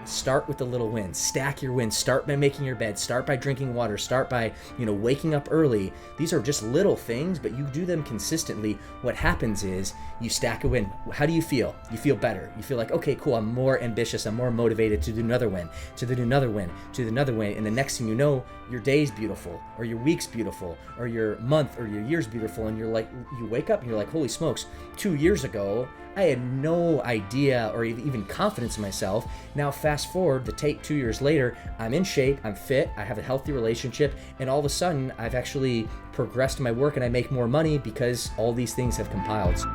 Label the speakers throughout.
Speaker 1: Start with the little wins. Stack your wins. Start by making your bed. Start by drinking water. Start by, waking up early. These are just little things, but you do them consistently. What happens is you stack a win. How do you feel? You feel better. You feel like, okay, cool, I'm more ambitious. I'm more motivated to do another win, to do another win, to do another win. And the next thing you know, your day's beautiful, or your week's beautiful, or your month or your year's beautiful. And you're like, you wake up and you're like, holy smokes, 2 years ago, I had no idea or even confidence in myself. Now fast forward to take 2 years later, I'm in shape, I'm fit, I have a healthy relationship, and all of a sudden I've actually progressed in my work and I make more money because all these things have compiled.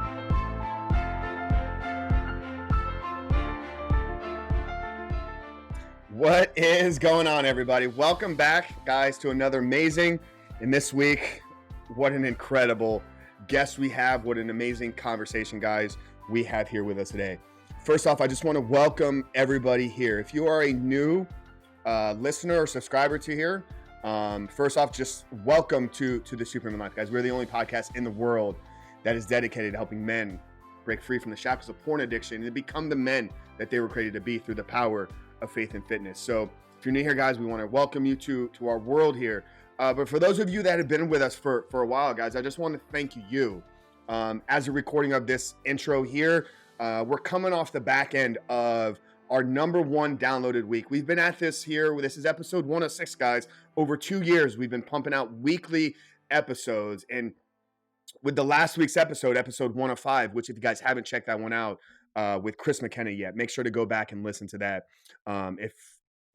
Speaker 2: What is going on, everybody? Welcome back, guys, to another amazing, and this week, what an incredible guest we have. What an amazing conversation, guys, we have here with us today. First off, I just want to welcome everybody here. If you are a new listener or subscriber to here, first off, just welcome to the Superhuman Life, guys. We're the only podcast in the world that is dedicated to helping men break free from the shackles of porn addiction and become the men that they were created to be through the power of faith and fitness. So if you're new here, guys, we want to welcome you to our world here. But for those of you that have been with us for a while, guys, I just want to thank you. As a recording of this intro here, we're coming off the back end of our #1 downloaded week. We've been at this here. This is episode 106, guys. Over 2 years, we've been pumping out weekly episodes. And with the last week's episode 105, which if you guys haven't checked that one out with Chris McKenna yet, make sure to go back and listen to that.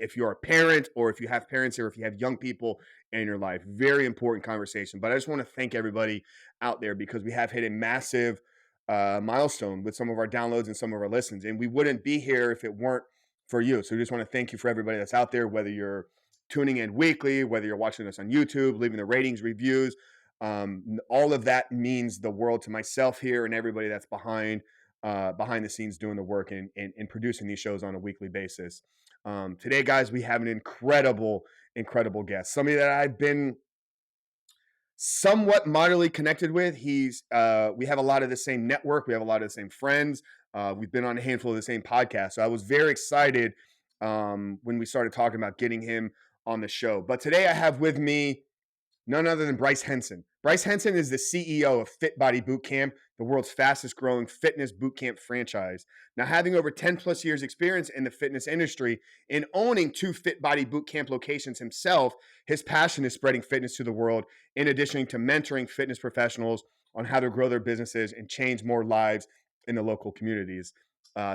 Speaker 2: If you're a parent or if you have parents or if you have young people in your life, very important conversation. But I just want to thank everybody out there because we have hit a massive milestone with some of our downloads and some of our listens. And we wouldn't be here if it weren't for you. So we just want to thank you for everybody that's out there, whether you're tuning in weekly, whether you're watching us on YouTube, leaving the ratings, reviews. All of that means the world to myself here and everybody that's behind the scenes doing the work and producing these shows on a weekly basis. Today, guys, we have an incredible guest, somebody that I've been somewhat moderately connected with. We have a lot of the same network. We have a lot of the same friends. We've been on a handful of the same podcasts. So I was very excited when we started talking about getting him on the show. But today I have with me none other than Bryce Henson. Bryce Henson is the CEO of Fit Body Bootcamp, the world's fastest growing fitness bootcamp franchise. Now, having over 10 plus years experience in the fitness industry and owning 2 Fit Body Bootcamp locations himself, his passion is spreading fitness to the world, in addition to mentoring fitness professionals on how to grow their businesses and change more lives in the local communities.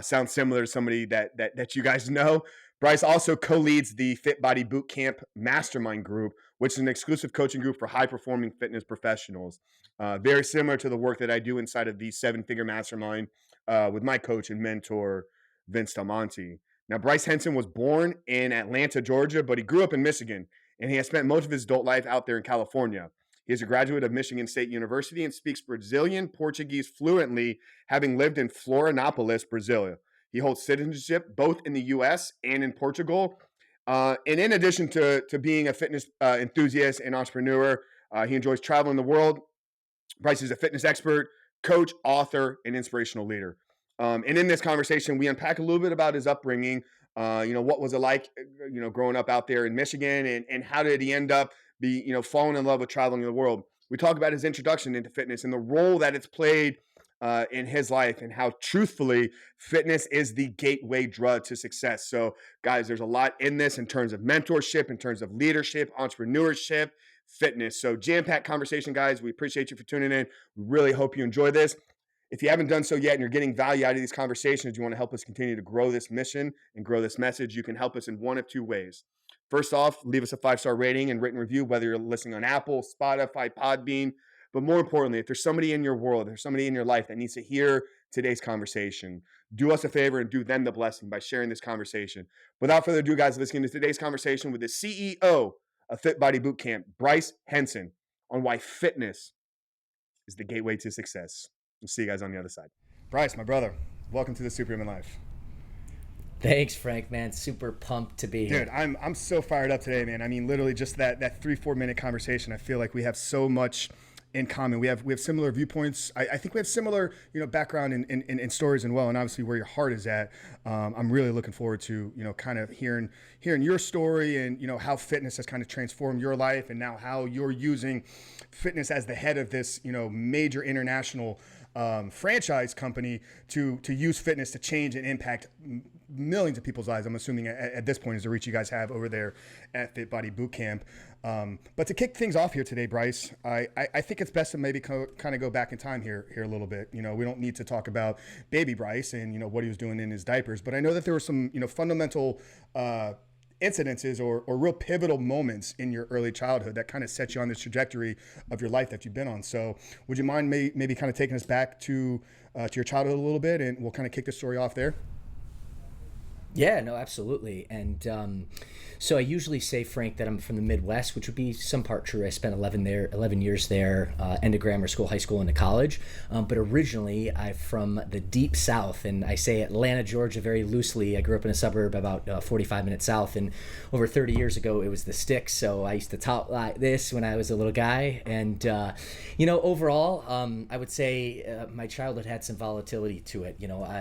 Speaker 2: Sounds similar to somebody that you guys know. Bryce also co-leads the Fit Body Bootcamp Mastermind Group, which is an exclusive coaching group for high-performing fitness professionals. Very similar to the work that I do inside of the 7-Figure Mastermind with my coach and mentor, Vince Del Monte. Now, Bryce Henson was born in Atlanta, Georgia, but he grew up in Michigan, and he has spent most of his adult life out there in California. He is a graduate of Michigan State University and speaks Brazilian Portuguese fluently, having lived in Florianopolis, Brazil. He holds citizenship both in the U.S. and in Portugal. And in addition to being a fitness enthusiast and entrepreneur, he enjoys traveling the world. Bryce is a fitness expert, coach, author, and inspirational leader. And in this conversation, we unpack a little bit about his upbringing. What was it like, growing up out there in Michigan, and how did he end up falling in love with traveling the world. We talk about his introduction into fitness and the role that it's played in his life, and how truthfully fitness is the gateway drug to success. So guys, there's a lot in this in terms of mentorship, in terms of leadership, entrepreneurship, fitness. So jam-packed conversation, guys. We appreciate you for tuning in. We really hope you enjoy this. If you haven't done so yet and you're getting value out of these conversations, you want to help us continue to grow this mission and grow this message, you can help us in one of 2 ways. First off, leave us a 5-star rating and written review, whether you're listening on Apple, Spotify, Podbean. But more importantly, if there's somebody in your world, there's somebody in your life that needs to hear today's conversation, do us a favor and do them the blessing by sharing this conversation. Without further ado, guys, listening to today's conversation with the CEO of Fit Body Bootcamp, Bryce Henson, on why fitness is the gateway to success. We'll see you guys on the other side. Bryce, my brother, welcome to the Superhuman Life.
Speaker 1: Thanks, Frank, man. Super pumped to be here.
Speaker 2: Dude, I'm so fired up today, man. I mean, literally just that 3-4 minute conversation. I feel like we have so much in common. We have similar viewpoints. I think we have similar, background in stories and well, and obviously where your heart is at. I'm really looking forward to, kind of hearing your story and, how fitness has kind of transformed your life, and now how you're using fitness as the head of this, major international franchise company to use fitness to change and impact millions of people's lives. I'm assuming at this point is the reach you guys have over there at Fit Body Bootcamp. But to kick things off here today, Bryce, I think it's best to maybe kind of go back in time here a little bit. We don't need to talk about baby Bryce and, what he was doing in his diapers, but I know that there were some, fundamental incidences or real pivotal moments in your early childhood that kind of set you on this trajectory of your life that you've been on. So would you mind maybe kind of taking us back to your childhood a little bit, and we'll kind of kick the story off there?
Speaker 1: Yeah, no, absolutely. And so I usually say, Frank, that I'm from the Midwest, which would be some part true. I spent 11 years there, end of grammar school, high school, into college. But originally, I'm from the deep South, and I say Atlanta, Georgia, very loosely. I grew up in a suburb about 45 minutes south, and over 30 years ago, it was the sticks. So I used to talk like this when I was a little guy. And, overall, I would say my childhood had some volatility to it.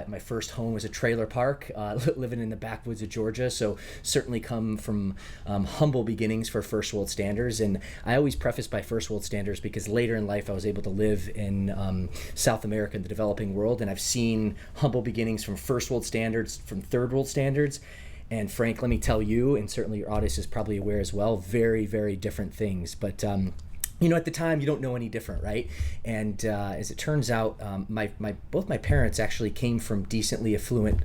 Speaker 1: My first home was a trailer park, living in the backwoods of Georgia, so certainly come from humble beginnings for first world standards. And I always preface by first world standards because later in life I was able to live in South America, in the developing world, and I've seen humble beginnings from first world standards, from third world standards. And Frank, let me tell you, and certainly your audience is probably aware as well, very, very different things. But at the time, you don't know any different, right? And as it turns out, both my parents actually came from decently affluent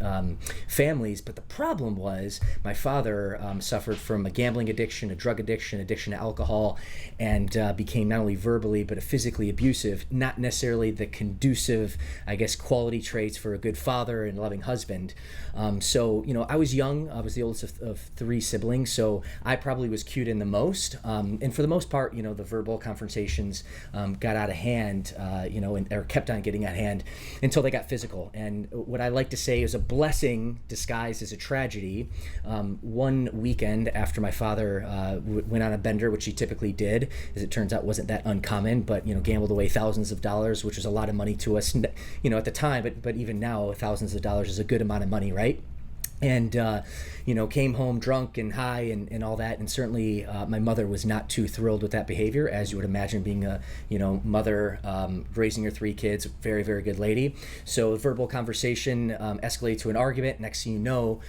Speaker 1: families, but the problem was my father suffered from a gambling addiction, a drug addiction to alcohol, and became not only verbally but physically abusive, not necessarily the conducive, I guess, quality traits for a good father and loving husband. So I was young. I was the oldest of three siblings, so I probably was cued in the most. And for the most part, the verbal confrontations got out of hand, or kept on getting out of hand until they got physical. And what I like to say is a blessing disguised as a tragedy. One weekend after my father went on a bender, which he typically did, as it turns out wasn't that uncommon, but gambled away thousands of dollars, which was a lot of money to us, at the time, but even now, thousands of dollars is a good amount of money, right? And, came home drunk and high and all that. And certainly my mother was not too thrilled with that behavior, as you would imagine, being a, mother raising her three kids, very, very good lady. So verbal conversation escalated to an argument. Next thing you know,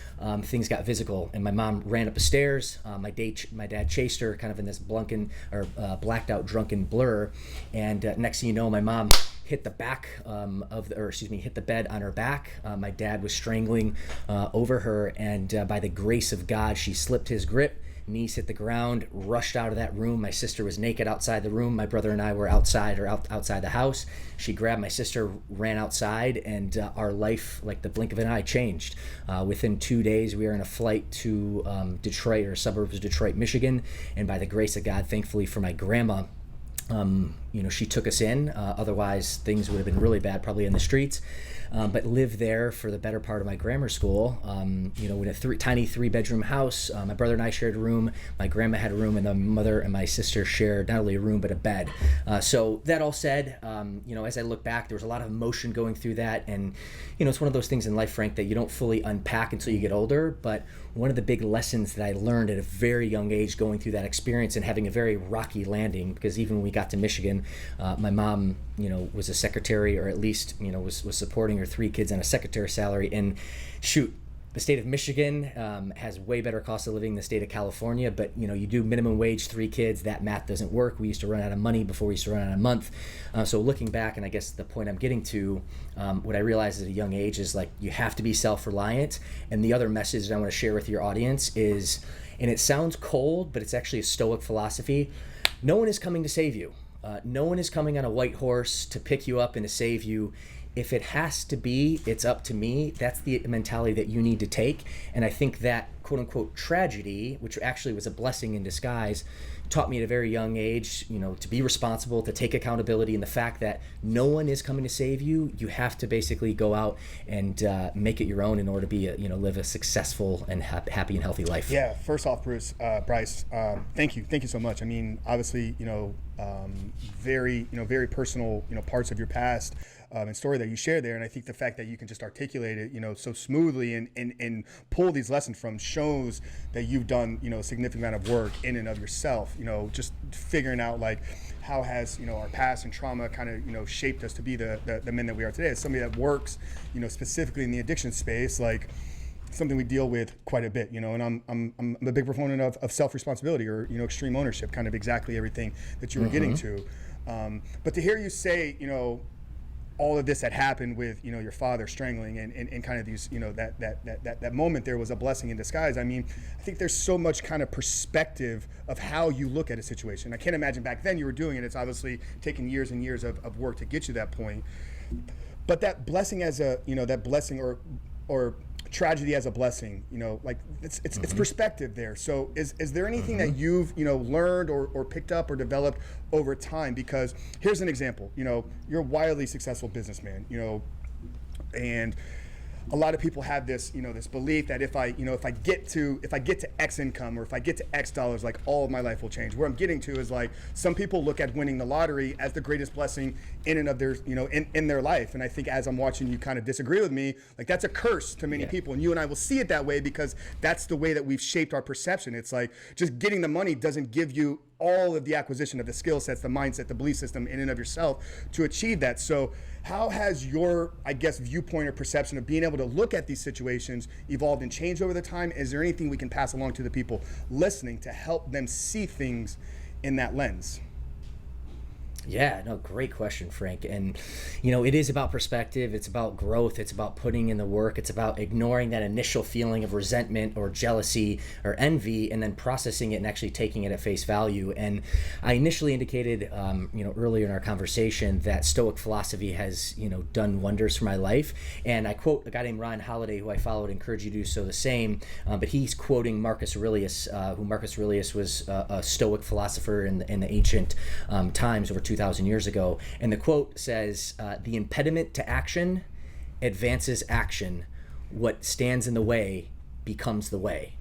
Speaker 1: things got physical, and my mom ran up the stairs. My dad chased her kind of in this blacked out drunken blur. And next thing you know, my mom hit the hit the bed on her back. My dad was strangling over her, and by the grace of God, she slipped his grip, knees hit the ground, rushed out of that room. My sister was naked outside the room. My brother and I were outside the house. She grabbed my sister, ran outside, and our life, like the blink of an eye, changed. Within 2 days, we were in a flight to Detroit, or suburbs of Detroit, Michigan, and by the grace of God, thankfully for my grandma, she took us in. Otherwise, things would have been really bad, probably in the streets. But lived there for the better part of my grammar school. In a tiny 3-bedroom house. My brother and I shared a room. My grandma had a room, and the mother and my sister shared not only a room but a bed. So that all said, as I look back, there was a lot of emotion going through that, and it's one of those things in life, Frank, that you don't fully unpack until you get older. But one of the big lessons that I learned at a very young age, going through that experience and having a very rocky landing, because even when we got to Michigan, my mom, was a secretary, or at least, was supporting her 3 kids on a secretary salary. And shoot, the state of Michigan has way better cost of living than the state of California, but you do minimum wage, 3 kids, that math doesn't work. We used to run out of money before we used to run out of a month. So looking back, and I guess the point I'm getting to, what I realized at a young age is, like, you have to be self-reliant. And the other message that I want to share with your audience is, and it sounds cold, but it's actually a Stoic philosophy: no one is coming to save you. No one is coming on a white horse to pick you up and to save you. If it has to be, it's up to me. That's the mentality that you need to take. And I think that quote unquote tragedy, which actually was a blessing in disguise, taught me at a very young age, to be responsible, to take accountability, and the fact that no one is coming to save you. You have to basically go out and make it your own in order to be, live a successful and happy and healthy life.
Speaker 2: Yeah. First off, Bryce, thank you so much. I mean, obviously, very personal, parts of your past and story that you share there. And I think the fact that you can just articulate it, so smoothly and pull these lessons from shows that you've done, a significant amount of work in and of yourself, just figuring out like how has, our past and trauma kind of, shaped us to be the men that we are today. As somebody that works, specifically in the addiction space, like something we deal with quite a bit, and I'm a big proponent of self-responsibility or, extreme ownership, kind of exactly everything that you were getting to. But to hear you say, all of this had happened with, your father strangling and kind of these, that moment there was a blessing in disguise. I mean, I think there's so much kind of perspective of how you look at a situation. I can't imagine back then you were doing it. It's obviously taken years and years of work to get you that point. But that blessing as a, that blessing or tragedy as a blessing, like it's perspective there. So is there anything that you've, learned or picked up or developed over time? Because here's an example, you're a wildly successful businessman, and a lot of people have this, this belief that if I get to X income or if I get to X dollars, like all of my life will change. Where I'm getting to is like some people look at winning the lottery as the greatest blessing in and of their, in their life. And I think as I'm watching you kind of disagree with me, like that's a curse to many people. And you and I will see it that way because that's the way that we've shaped our perception. It's like just getting the money doesn't give you all of the acquisition of the skill sets, the mindset, the belief system in and of yourself to achieve that. So how has your, I guess, viewpoint or perception of being able to look at these situations evolved and changed over the time? Is there anything we can pass along to the people listening to help them see things in that lens?
Speaker 1: Yeah, no, great question, Frank. And, it is about perspective. It's about growth. It's about putting in the work. It's about ignoring that initial feeling of resentment or jealousy or envy and then processing it and actually taking it at face value. And I initially indicated, earlier in our conversation that Stoic philosophy has, done wonders for my life. And I quote a guy named Ryan Holiday, who I followed, encourage you to do so the same. But he's quoting Marcus Aurelius, who Marcus Aurelius was a Stoic philosopher in the ancient times, over 2,000 years ago. And the quote says, the impediment to action advances action. What stands in the way becomes the way.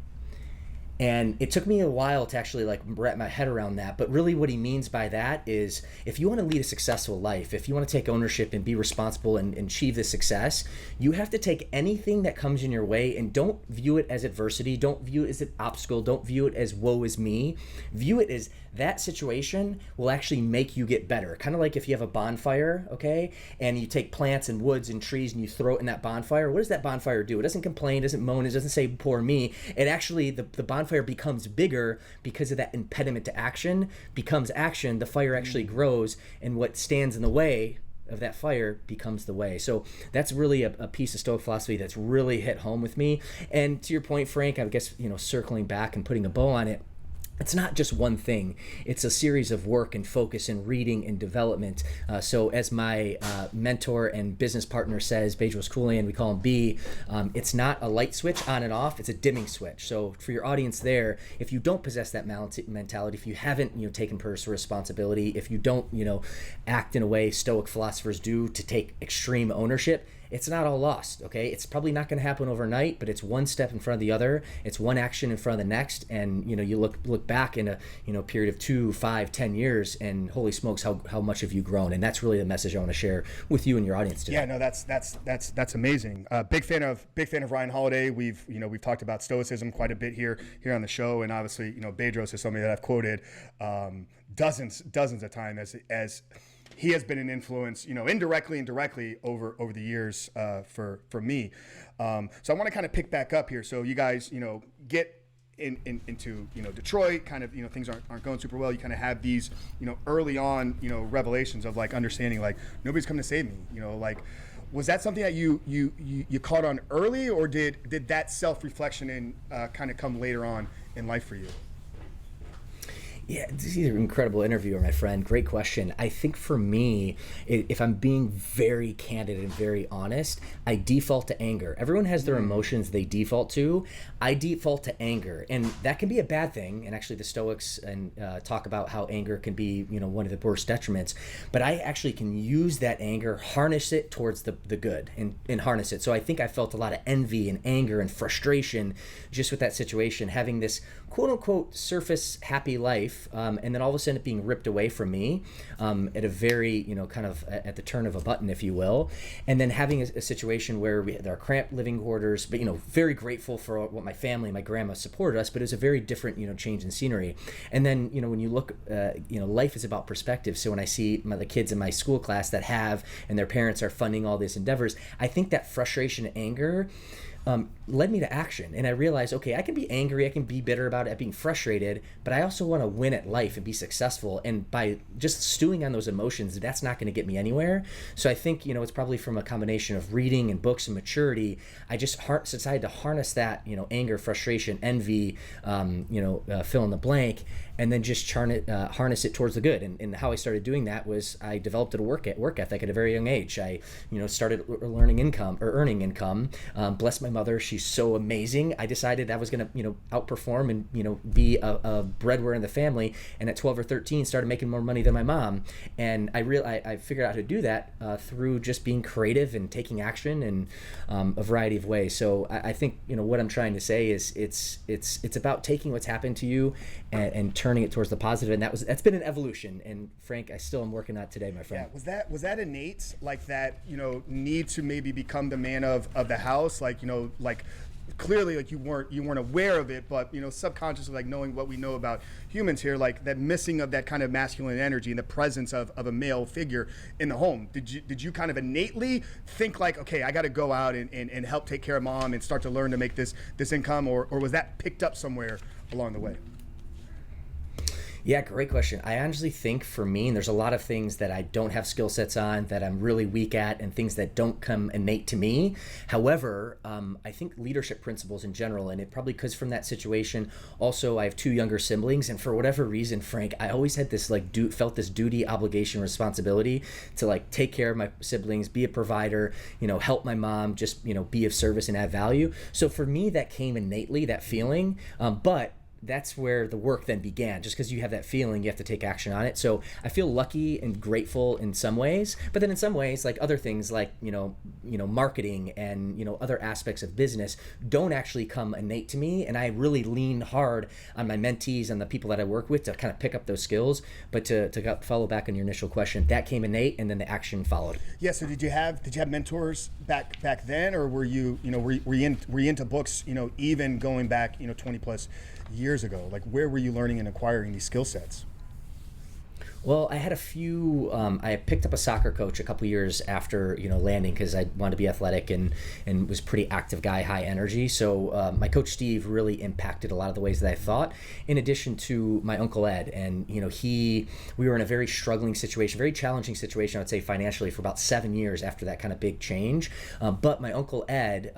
Speaker 1: And it took me a while to actually wrap my head around that. But really what he means by that is if you want to lead a successful life, if you want to take ownership and be responsible and achieve this success, you have to take anything that comes in your way and don't view it as adversity. Don't view it as an obstacle. Don't view it as woe is me. View it as that situation will actually make you get better. Kind of like if you have a bonfire, okay, and you take plants and woods and trees and you throw it in that bonfire. What does that bonfire do? It doesn't complain, doesn't moan, it doesn't say poor me. It actually, the bonfire becomes bigger because of that impediment to action becomes action. The fire actually grows, and what stands in the way of that fire becomes the way. So that's really a piece of Stoic philosophy that's really hit home with me. And to your point, Frank, I guess, circling back and putting a bow on it, it's not just one thing. It's a series of work and focus and reading and development. So as my mentor and business partner says, Bedros Keuilian, we call him B, it's not a light switch on and off, it's a dimming switch. So for your audience there, if you don't possess that mentality, if you haven't taken personal responsibility, if you don't act in a way Stoic philosophers do to take extreme ownership, it's not all lost, okay? It's probably not going to happen overnight, but it's one step in front of the other. It's one action in front of the next, and you look back in a period of 2, 5, 10 years, and holy smokes, how much have you grown? And that's really the message I want to share with you and your audience today.
Speaker 2: Yeah, no, that's amazing. Big fan of Ryan Holiday. We've talked about Stoicism quite a bit here on the show, and obviously Bedros is somebody that I've quoted dozens of times as he has been an influence, indirectly and directly over the years for me. So I want to kind of pick back up here. So you guys, get into Detroit, kind of things aren't going super well. You kind of have these early on revelations of understanding nobody's coming to save me. Was that something that you caught on early, or did that self-reflection and kind of come later on in life for you?
Speaker 1: Yeah, this is an incredible interviewer, my friend. Great question. I think for me, if I'm being very candid and very honest, I default to anger. Everyone has their emotions they default to. I default to anger, and that can be a bad thing. And actually, the Stoics talk about how anger can be, one of the worst detriments. But I actually can use that anger, harness it towards the good, and harness it. So I think I felt a lot of envy and anger and frustration just with that situation, having this quote unquote surface happy life. life, and then all of a sudden it being ripped away from me at a very, kind of at the turn of a button, if you will. And then having a situation where we had our cramped living quarters, but, very grateful for what my family and my grandma supported us, but it was a very different, change in scenery. And then, when you look, life is about perspective. So when I see the kids in my school class that have, and their parents are funding all these endeavors, I think that frustration and anger led me to action. And I realized, okay, I can be angry, I can be bitter about it, being frustrated, but I also want to win at life and be successful. And by just stewing on those emotions, that's not going to get me anywhere. So I think, it's probably from a combination of reading and books and maturity. I just decided to harness that, anger, frustration, envy, fill in the blank, and then just harness it towards the good. And how I started doing that was I developed a work ethic at a very young age. I, started earning income. Bless my mother, she's so amazing. I decided I was going to, outperform and, be a breadwinner in the family. And at 12 or 13, started making more money than my mom. And I figured out how to do that through just being creative and taking action in a variety of ways. So I think, what I'm trying to say is it's about taking what's happened to you and turning it towards the positive. And that's been an evolution. And Frank, I still am working on it today, my friend.
Speaker 2: Yeah. Was that innate, like that, need to maybe become the man of the house? Like, like clearly, like you weren't aware of it, but subconsciously, like knowing what we know about humans here, like that missing of that kind of masculine energy and the presence of a male figure in the home. Did you kind of innately think like, okay, I got to go out and help take care of mom and start to learn to make this income, or was that picked up somewhere along the way?
Speaker 1: Yeah, great question. I honestly think for me, and there's a lot of things that I don't have skill sets on, that I'm really weak at, and things that don't come innate to me. However, I think leadership principles in general, and it probably because from that situation. Also, I have 2 younger siblings, and for whatever reason, Frank, I always had this felt this duty, obligation, responsibility to take care of my siblings, be a provider, help my mom, just be of service and add value. So for me, that came innately, that feeling, but that's where the work then began. Just because you have that feeling, you have to take action on it. So I feel lucky and grateful in some ways, but then in some ways, like other things like, marketing and, other aspects of business don't actually come innate to me. And I really lean hard on my mentees and the people that I work with to kind of pick up those skills. But to follow back on your initial question, that came innate and then the action followed.
Speaker 2: Yeah. So did you have mentors back then, or were you, were you into books, even going back, 20 plus years ago? Like, where were you learning and acquiring these skill sets?
Speaker 1: Well, I had a few. I picked up a soccer coach a couple years after landing, because I wanted to be athletic and was a pretty active guy, high energy. So my coach Steve really impacted a lot of the ways that I thought. In addition to my uncle Ed, and we were in a very struggling situation, very challenging situation, I would say financially, for about 7 years after that kind of big change. But my uncle Ed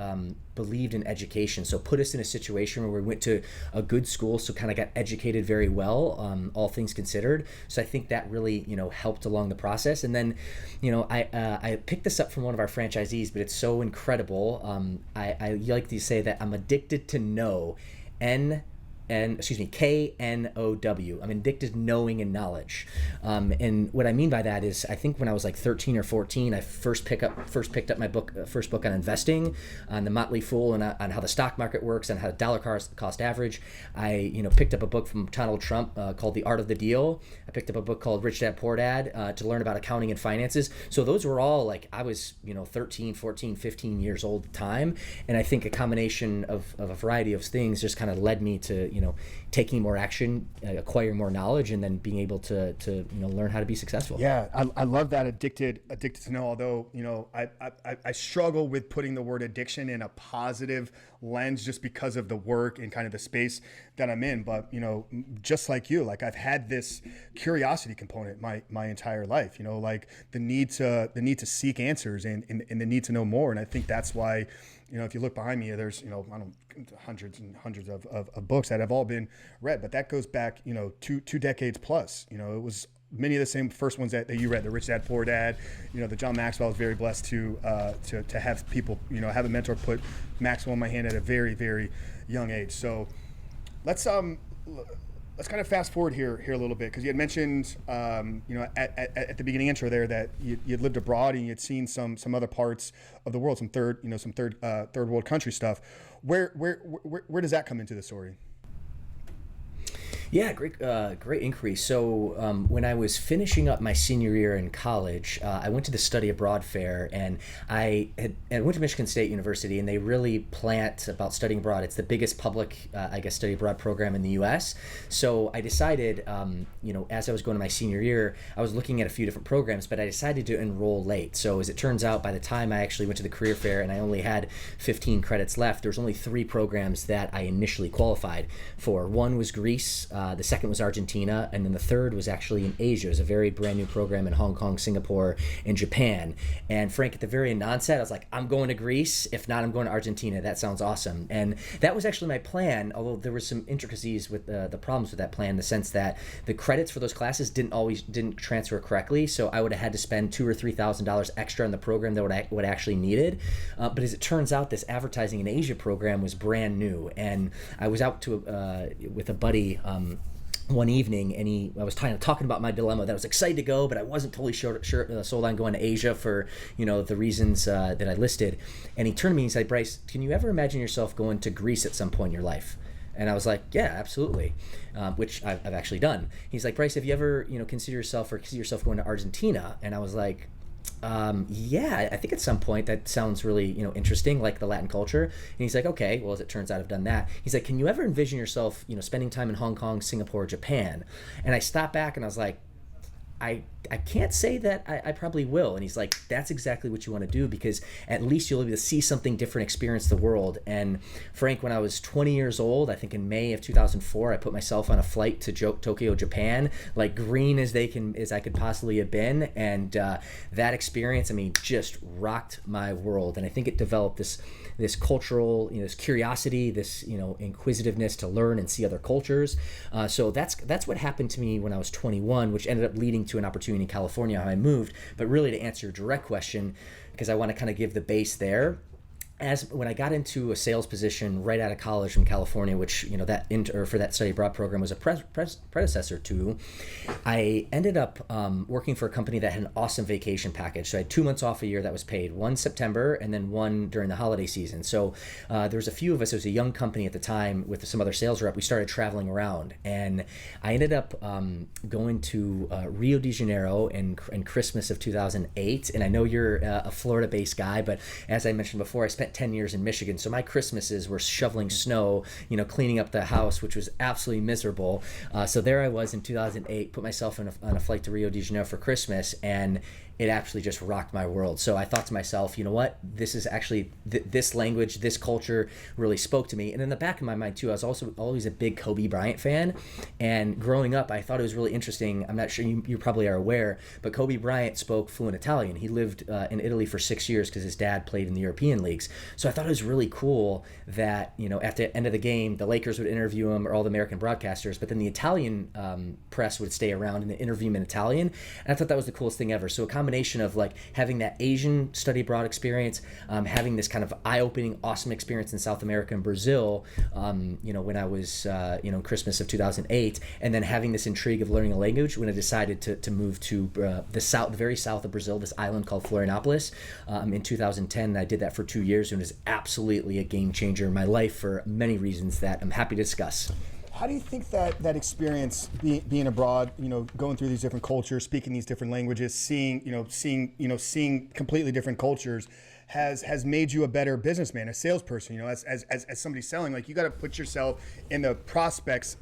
Speaker 1: believed in education, so put us in a situation where we went to a good school, so kind of got educated very well, all things considered. So I think that really helped along the process. And then I picked this up from one of our franchisees, but it's so incredible. I like to say that I'm addicted to know. K-N-O-W. I'm addicted to knowing and knowledge. And what I mean by that is, I think when I was like 13 or 14, I first picked up my first book on investing, on the Motley Fool, and on how the stock market works, and how to dollar cost average. I picked up a book from Donald Trump called The Art of the Deal. I picked up a book called Rich Dad Poor Dad to learn about accounting and finances. So those were all I was 13, 14, 15 years old at the time. And I think a combination of a variety of things just kind of led me to taking more action, acquiring more knowledge, and then being able to learn how to be successful.
Speaker 2: Yeah, I love that addicted to know. Although I struggle with putting the word addiction in a positive lens, just because of the work and kind of the space that I'm in. But just like you, I've had this curiosity component my entire life. The need to seek answers and the need to know more. And I think that's why. If you look behind me, there's, hundreds and hundreds of books that have all been read, but that goes back, two decades plus. It was many of the same first ones that you read, the Rich Dad Poor Dad, the John Maxwell. I was very blessed to have people, have a mentor put Maxwell in my hand at a very, very young age. So let's kind of fast forward here a little bit, because you had mentioned, at the beginning intro there, that you'd lived abroad and you'd seen some other parts of the world, some third world country stuff. Where does that come into the story?
Speaker 1: Yeah, great increase. So when I was finishing up my senior year in college, I went to the study abroad fair, and I went to Michigan State University, and they really plant about studying abroad. It's the biggest public, I guess, study abroad program in the U.S. So I decided, as I was going to my senior year, I was looking at a few different programs, but I decided to enroll late. So as it turns out, by the time I actually went to the career fair and I only had 15 credits left, there was only 3 programs that I initially qualified for. One was Greece. The second was Argentina, and then the third was actually in Asia. It was a very brand new program in Hong Kong, Singapore, and Japan. And Frank, at the very onset, I was like, I'm going to Greece. If not, I'm going to Argentina. That sounds awesome. And that was actually my plan, although there were some intricacies with the problems with that plan, in the sense that the credits for those classes didn't transfer correctly. So I would have had to spend $2,000 or $3,000 extra on the program that what I actually needed. But as it turns out, this advertising in Asia program was brand new, and I was out with a buddy one evening, and I was talking about my dilemma, that I was excited to go, but I wasn't totally sold on going to Asia for the reasons that I listed. And he turned to me and he said, Bryce, can you ever imagine yourself going to Greece at some point in your life? And I was like, yeah, absolutely, which I've actually done. He's like, Bryce, have you ever consider yourself going to Argentina? And I was like, yeah, I think at some point that sounds really, interesting, like the Latin culture. And he's like, okay, well, as it turns out, I've done that. He's like, can you ever envision yourself, spending time in Hong Kong, Singapore, Japan? And I stopped back and I was like, I can't say that I probably will. And he's like, that's exactly what you want to do, because at least you'll be able to see something different, experience the world. And Frank, when I was 20 years old, I think in May of 2004, I put myself on a flight to Tokyo, Japan, like green as I could possibly have been. And that experience, just rocked my world. And I think it developed this cultural, this curiosity, this, inquisitiveness to learn and see other cultures. So that's what happened to me when I was 21, which ended up leading to an opportunity in California, how I moved. But really, to answer your direct question, because I want to kind of give the base there, when I got into a sales position right out of college from California, which for that study abroad program was a predecessor to, I ended up working for a company that had an awesome vacation package. So I had 2 months off a year that was paid, one September and then one during the holiday season. So there was a few of us. It was a young company at the time with some other sales rep. We started traveling around, and I ended up going to Rio de Janeiro in Christmas of 2008. And I know you're a Florida-based guy, but as I mentioned before, I spent 10 years in Michigan, so my Christmases were shoveling snow, cleaning up the house, which was absolutely miserable. So there I was in 2008, put myself on a flight to Rio de Janeiro for Christmas, and it actually just rocked my world. So I thought to myself, you know what? This is actually, this language, this culture really spoke to me. And in the back of my mind too, I was also always a big Kobe Bryant fan. And growing up, I thought it was really interesting. I'm not sure you probably are aware, but Kobe Bryant spoke fluent Italian. He lived in Italy for 6 years because his dad played in the European leagues. So I thought it was really cool that, at the end of the game, the Lakers would interview him, or all the American broadcasters, but then the Italian press would stay around and interview him in Italian. And I thought that was the coolest thing ever. So a combination of like having that Asian study abroad experience, having this kind of eye-opening, awesome experience in South America and Brazil, when I was, Christmas of 2008, and then having this intrigue of learning a language when I decided to move to the very south of Brazil, this island called Florianopolis, in 2010. I did that for 2 years, and it was absolutely a game changer in my life for many reasons that I'm happy to discuss.
Speaker 3: How do you think that experience being abroad, going through these different cultures, speaking these different languages, seeing completely different cultures, has made you a better businessman, a salesperson? As somebody selling, like, you got to put yourself in the prospect's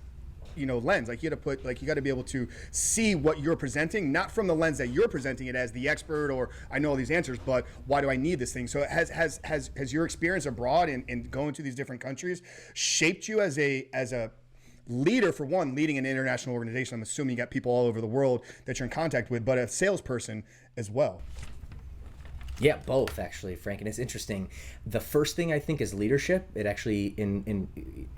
Speaker 3: lens. Like, you got to be able to see what you're presenting, not from the lens that you're presenting it as the expert, or I know all these answers, but why do I need this thing? So has your experience abroad and going to these different countries shaped you as a leader, for one, leading an international organization? I'm assuming you got people all over the world that you're in contact with, but a salesperson as well.
Speaker 1: Yeah, both actually, Frank. And it's interesting. The first thing I think is leadership. It actually in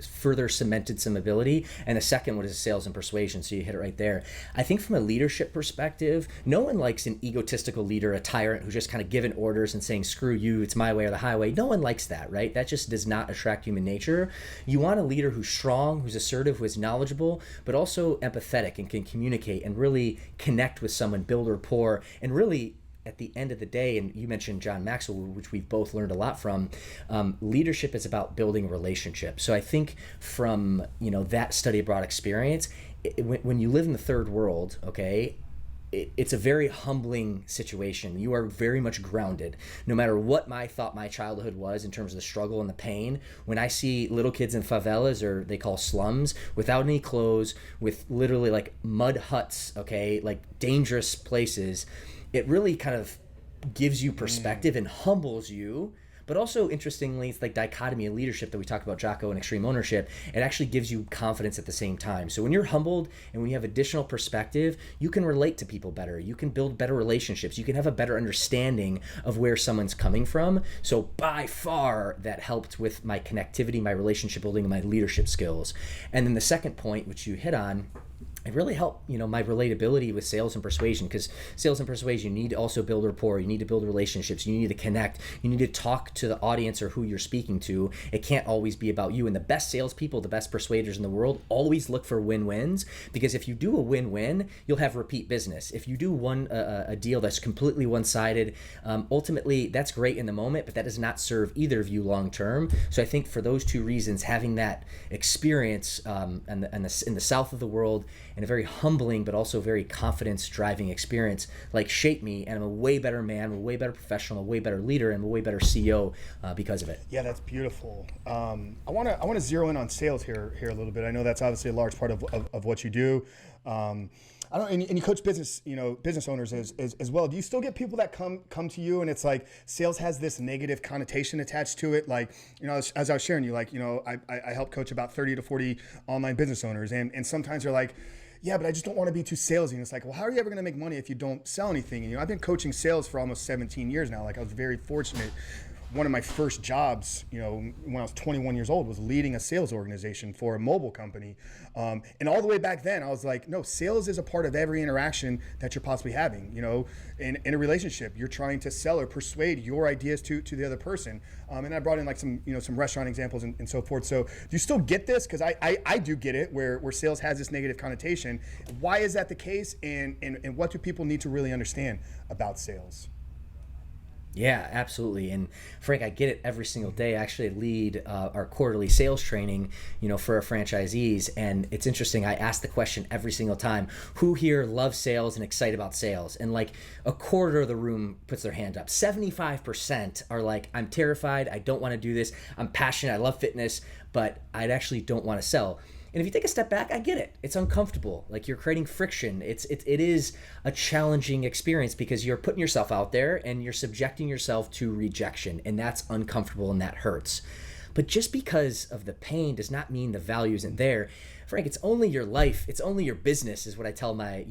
Speaker 1: further cemented some ability. And the second one is sales and persuasion. So you hit it right there. I think from a leadership perspective, no one likes an egotistical leader, a tyrant who's just kind of giving orders and saying, screw you, it's my way or the highway. No one likes that, right? That just does not attract human nature. You want a leader who's strong, who's assertive, who is knowledgeable, but also empathetic and can communicate and really connect with someone, build rapport, and really at the end of the day, and you mentioned John Maxwell, which we've both learned a lot from, leadership is about building relationships. So I think from, that study abroad experience, when you live in the third world, okay, it's a very humbling situation. You are very much grounded. No matter what my childhood was in terms of the struggle and the pain, when I see little kids in favelas, or they call slums, without any clothes, with literally like mud huts, okay, like dangerous places, it really kind of gives you perspective and humbles you. But also, interestingly, it's like dichotomy of leadership that we talked about, Jocko, and extreme ownership. It actually gives you confidence at the same time. So when you're humbled and when you have additional perspective, you can relate to people better. You can build better relationships. You can have a better understanding of where someone's coming from. So by far, that helped with my connectivity, my relationship building, and my leadership skills. And then the second point, which you hit on, it really helped, my relatability with sales and persuasion, because sales and persuasion, you need to also build rapport. You need to build relationships. You need to connect. You need to talk to the audience or who you're speaking to. It can't always be about you. And the best salespeople, the best persuaders in the world, always look for win-wins, because if you do a win-win, you'll have repeat business. If you do a deal that's completely one-sided, ultimately that's great in the moment, but that does not serve either of you long-term. So I think for those two reasons, having that experience in the south of the world, and a very humbling but also very confidence-driving experience, like, shaped me, and I'm a way better man, I'm a way better professional, I'm a way better leader, and I'm a way better CEO because of it.
Speaker 3: Yeah, that's beautiful. I want to zero in on sales here a little bit. I know that's obviously a large part of what you do. And you coach business owners as well. Do you still get people that come to you and it's like sales has this negative connotation attached to it? Like, as I was sharing you, like, I help coach about 30 to 40 online business owners, and sometimes they're like, yeah, but I just don't want to be too salesy. And it's like, well, how are you ever going to make money if you don't sell anything? And, I've been coaching sales for almost 17 years now. Like, I was very fortunate. One of my first jobs, when I was 21 years old, was leading a sales organization for a mobile company. And all the way back then, I was like, no, sales is a part of every interaction that you're possibly having. In a relationship, you're trying to sell or persuade your ideas to the other person. And I brought in like some restaurant examples and so forth. So do you still get this? Because I do get it, where sales has this negative connotation. Why is that the case? And what do people need to really understand about sales?
Speaker 1: Yeah, absolutely. And Frank, I get it every single day. I actually lead our quarterly sales training, for our franchisees. And it's interesting. I ask the question every single time, who here loves sales and excited about sales? And like a quarter of the room puts their hand up. 75% are like, I'm terrified. I don't want to do this. I'm passionate. I love fitness, but I actually don't want to sell. And if you take a step back, I get it. It's uncomfortable. Like, you're creating friction. It is a challenging experience because you're putting yourself out there and you're subjecting yourself to rejection, and that's uncomfortable and that hurts. But just because of the pain does not mean the value isn't there. Frank, it's only your life. It's only your business, is what I tell my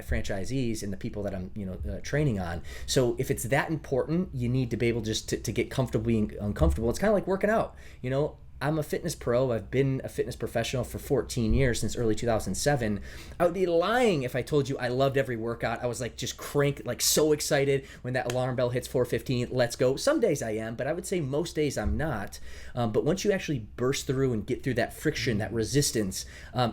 Speaker 1: franchisees and the people that I'm training on. So if it's that important, you need to be able just to get comfortable being uncomfortable. It's kind of like working out. I'm a fitness pro. I've been a fitness professional for 14 years, since early 2007. I would be lying if I told you I loved every workout. I was like just like so excited when that alarm bell hits 4:15, let's go. Some days I am, but I would say most days I'm not. But once you actually burst through and get through that friction, that resistance,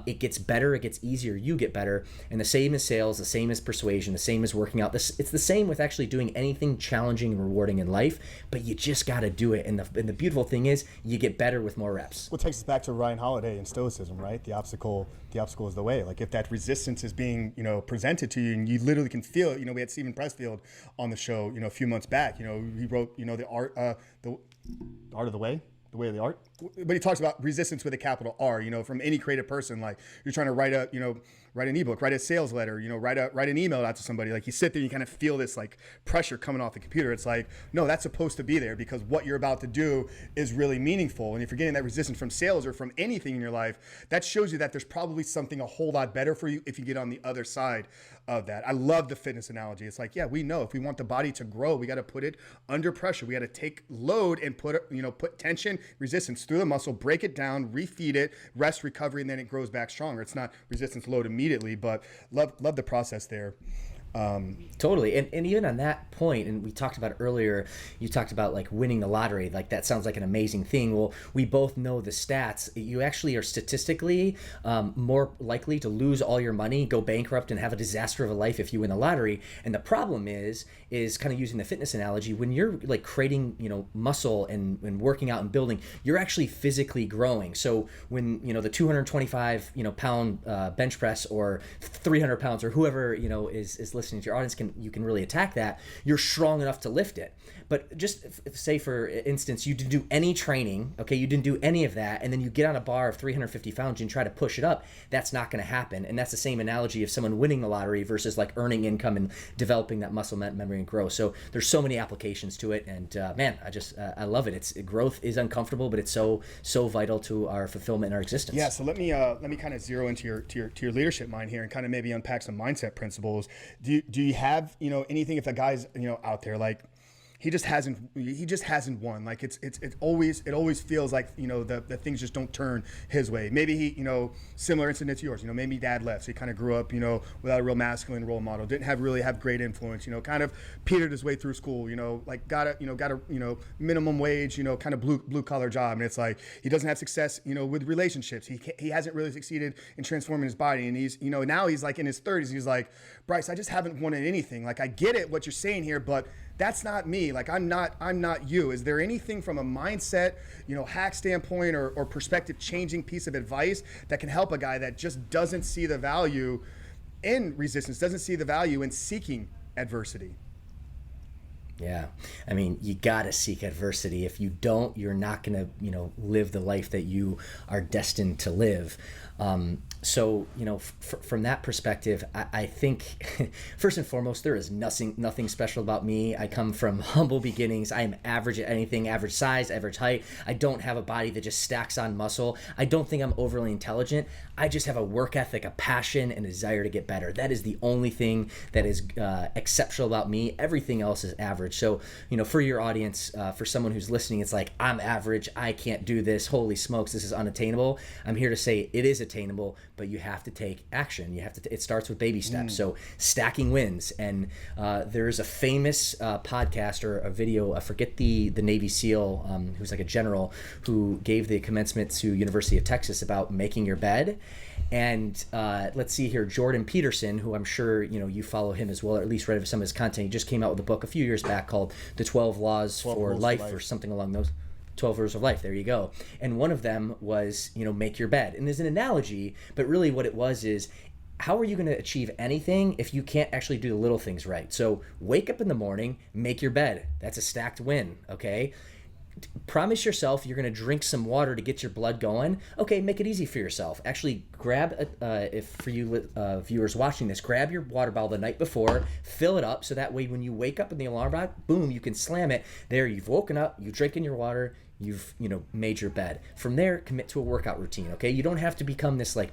Speaker 1: it gets better, it gets easier, you get better. And the same as sales, the same as persuasion, the same as working out. It's the same with actually doing anything challenging and rewarding in life, but you just got to do it. And the beautiful thing is you get better with more reps.
Speaker 3: Well, it takes us back to Ryan Holiday and Stoicism, right? The obstacle is the way. Like, if that resistance is being, presented to you, and you literally can feel it. We had Stephen Pressfield on the show, a few months back. He wrote, the art of the way. The way of the art, but he talks about resistance with a capital R. From any creative person, like, you're trying to write an ebook, write a sales letter, write an email out to somebody. Like, you sit there, and you kind of feel this like pressure coming off the computer. It's like, no, that's supposed to be there because what you're about to do is really meaningful. And if you're getting that resistance from sales or from anything in your life, that shows you that there's probably something a whole lot better for you if you get on the other side of that. I love the fitness analogy. It's like, yeah, we know if we want the body to grow, we got to put it under pressure. We got to take load and put tension, resistance through the muscle, break it down, refeed it, rest, recovery, and then it grows back stronger. It's not resistance load immediately, but love the process there.
Speaker 1: Totally. And even on that point, and we talked about it earlier, you talked about like winning the lottery. Like that sounds like an amazing thing. Well, we both know the stats. You actually are statistically more likely to lose all your money, go bankrupt, and have a disaster of a life if you win the lottery. And the problem is kind of using the fitness analogy, when you're like creating, muscle and working out and building, you're actually physically growing. So when, the 225, pound bench press or 300 pounds or whoever, is listening to your audience, you can really attack that. You're strong enough to lift it. But just say, for instance, you didn't do any training, okay? You didn't do any of that, and then you get on a bar of 350 pounds and try to push it up. That's not going to happen. And that's the same analogy of someone winning the lottery versus like earning income and developing that muscle memory and growth. So there's so many applications to it, and man, I love it. Growth is uncomfortable, but it's so vital to our fulfillment and our existence.
Speaker 3: Yeah. So let me kind of zero into your leadership mind here and kind of maybe unpack some mindset principles. Do you have anything, if a guy's out there like he just hasn't won, like it always feels like the things just don't turn his way. Maybe he similar incident to yours, maybe dad left, so he kind of grew up without a real masculine role model, didn't really have great influence, kind of petered his way through school, like got a minimum wage, kind of blue collar job, and it's like he doesn't have success with relationships. He hasn't really succeeded in transforming his body, and he's now he's like in his 30s. He's like, Bryce, I just haven't won at anything. Like, I get it what you're saying here, but that's not me. Like, I'm not you. Is there anything from a mindset, hack standpoint or perspective changing piece of advice that can help a guy that just doesn't see the value in resistance, doesn't see the value in seeking adversity?
Speaker 1: Yeah. I mean, you got to seek adversity. If you don't, you're not going to, live the life that you are destined to live. So, from that perspective, I think first and foremost, there is nothing special about me. I come from humble beginnings. I am average at anything, average size, average height. I don't have a body that just stacks on muscle. I don't think I'm overly intelligent. I just have a work ethic, a passion, and a desire to get better. That is the only thing that is exceptional about me. Everything else is average. So, for your audience, for someone who's listening, it's like, I'm average. I can't do this. Holy smokes, this is unattainable. I'm here to say it is attainable, but you have to take action. It starts with baby steps. So stacking wins. And there's a famous podcast or a video, I forget the Navy SEAL, who's like a general, who gave the commencement to University of Texas about making your bed. And let's see here, Jordan Peterson, who I'm sure you follow him as well, or at least read some of his content. He just came out with a book a few years back called The 12 Laws for Life, or something along those 12 Rules of Life. There you go. And one of them was, make your bed. And there's an analogy, but really what it was is, how are you going to achieve anything if you can't actually do the little things right? So wake up in the morning, make your bed. That's a stacked win, okay? Promise yourself you're going to drink some water to get your blood going. Okay, make it easy for yourself. Actually, grab, if for you viewers watching this, grab your water bottle the night before, fill it up, so that way when you wake up in the alarm clock, boom, you can slam it. There, you've woken up, you've drinking your water, you've made your bed. From there, commit to a workout routine, okay? You don't have to become this like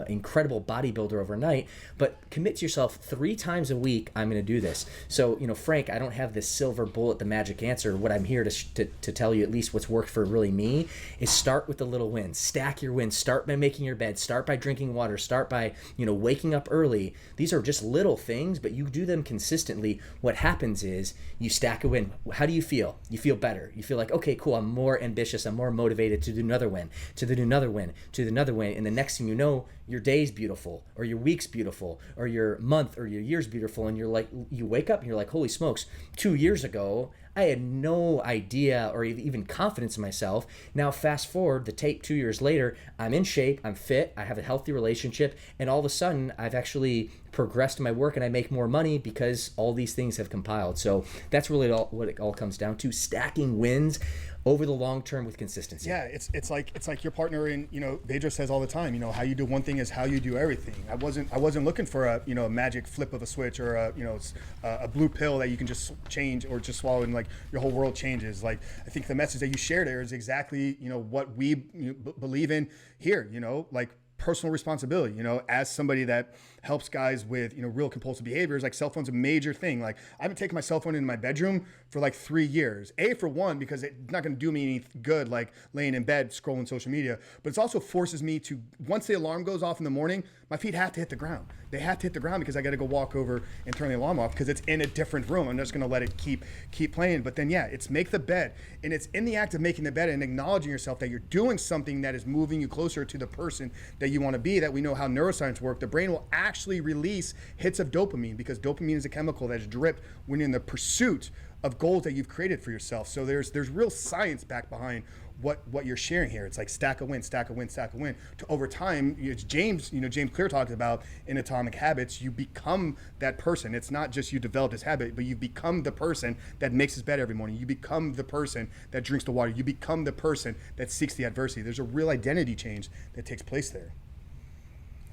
Speaker 1: incredible bodybuilder overnight, but commit to yourself 3 times a week. I'm going to do this. So Frank, I don't have this silver bullet, the magic answer. What I'm here to tell you, at least what's worked for really me, is start with the little wins. Stack your wins. Start by making your bed. Start by drinking water. Start by waking up early. These are just little things, but you do them consistently. What happens is you stack a win. How do you feel? You feel better. You feel like, okay, cool, I'm more ambitious, I'm more motivated to do another win, to do another win, to do another win. And the next thing you know, your day's beautiful, or your week's beautiful, or your month or your year's beautiful. And you're like, you wake up and you're like, holy smokes, 2 years ago, I had no idea or even confidence in myself. Now fast forward the tape 2 years later, I'm in shape, I'm fit, I have a healthy relationship, and all of a sudden I've actually progressed in my work and I make more money because all these things have compiled. So that's really what it all comes down to, stacking wins over the long term with consistency.
Speaker 3: Yeah, it's like your partner in, Pedro says all the time, how you do one thing is how you do everything. I wasn't looking for a magic flip of a switch or a blue pill that you can just change or just swallow and like your whole world changes. Like, I think the message that you shared there is exactly what we believe in here. Like, personal responsibility, as somebody that helps guys with, real compulsive behaviors. Like cell phone's a major thing. Like I haven't taken my cell phone in my bedroom for like 3 years. For one, because it's not going to do me any good, like laying in bed, scrolling social media, but it also forces me to, once the alarm goes off in the morning, my feet have to hit the ground. They have to hit the ground because I got to go walk over and turn the alarm off because it's in a different room. I'm just going to let it keep playing. But then, it's make the bed. And it's in the act of making the bed and acknowledging yourself that you're doing something that is moving you closer to the person that you want to be, that we know how neuroscience works. The brain will actually release hits of dopamine because dopamine is a chemical that's dripped when you're in the pursuit of goals that you've created for yourself. So there's real science back behind what you're sharing here. It's like stack a win, stack a win, stack a win. To over time, it's James Clear talked about in Atomic Habits, you become that person. It's not just you develop this habit, but you become the person that makes his bed every morning. You become the person that drinks the water. You become the person that seeks the adversity. There's a real identity change that takes place there.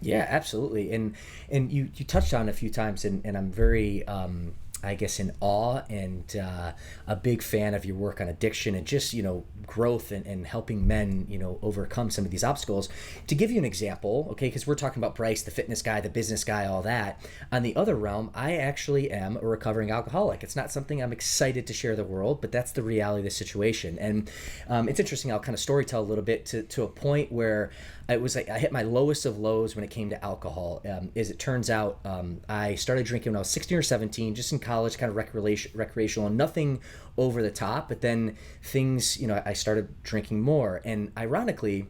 Speaker 1: Yeah, absolutely. And you touched on it a few times, and I'm very I guess in awe and a big fan of your work on addiction and just growth and helping men overcome some of these obstacles. To give you an example, okay, because we're talking about Bryce, the fitness guy, the business guy, all that. On the other realm, I actually am a recovering alcoholic. It's not something I'm excited to share the world, but that's the reality of the situation. And it's interesting. I'll kind of story tell a little bit to a point where it was like I hit my lowest of lows when it came to alcohol. As it turns out, I started drinking when I was 16 or 17, just in college, kind of recreational, and nothing over the top. But then things, I started drinking more. And ironically,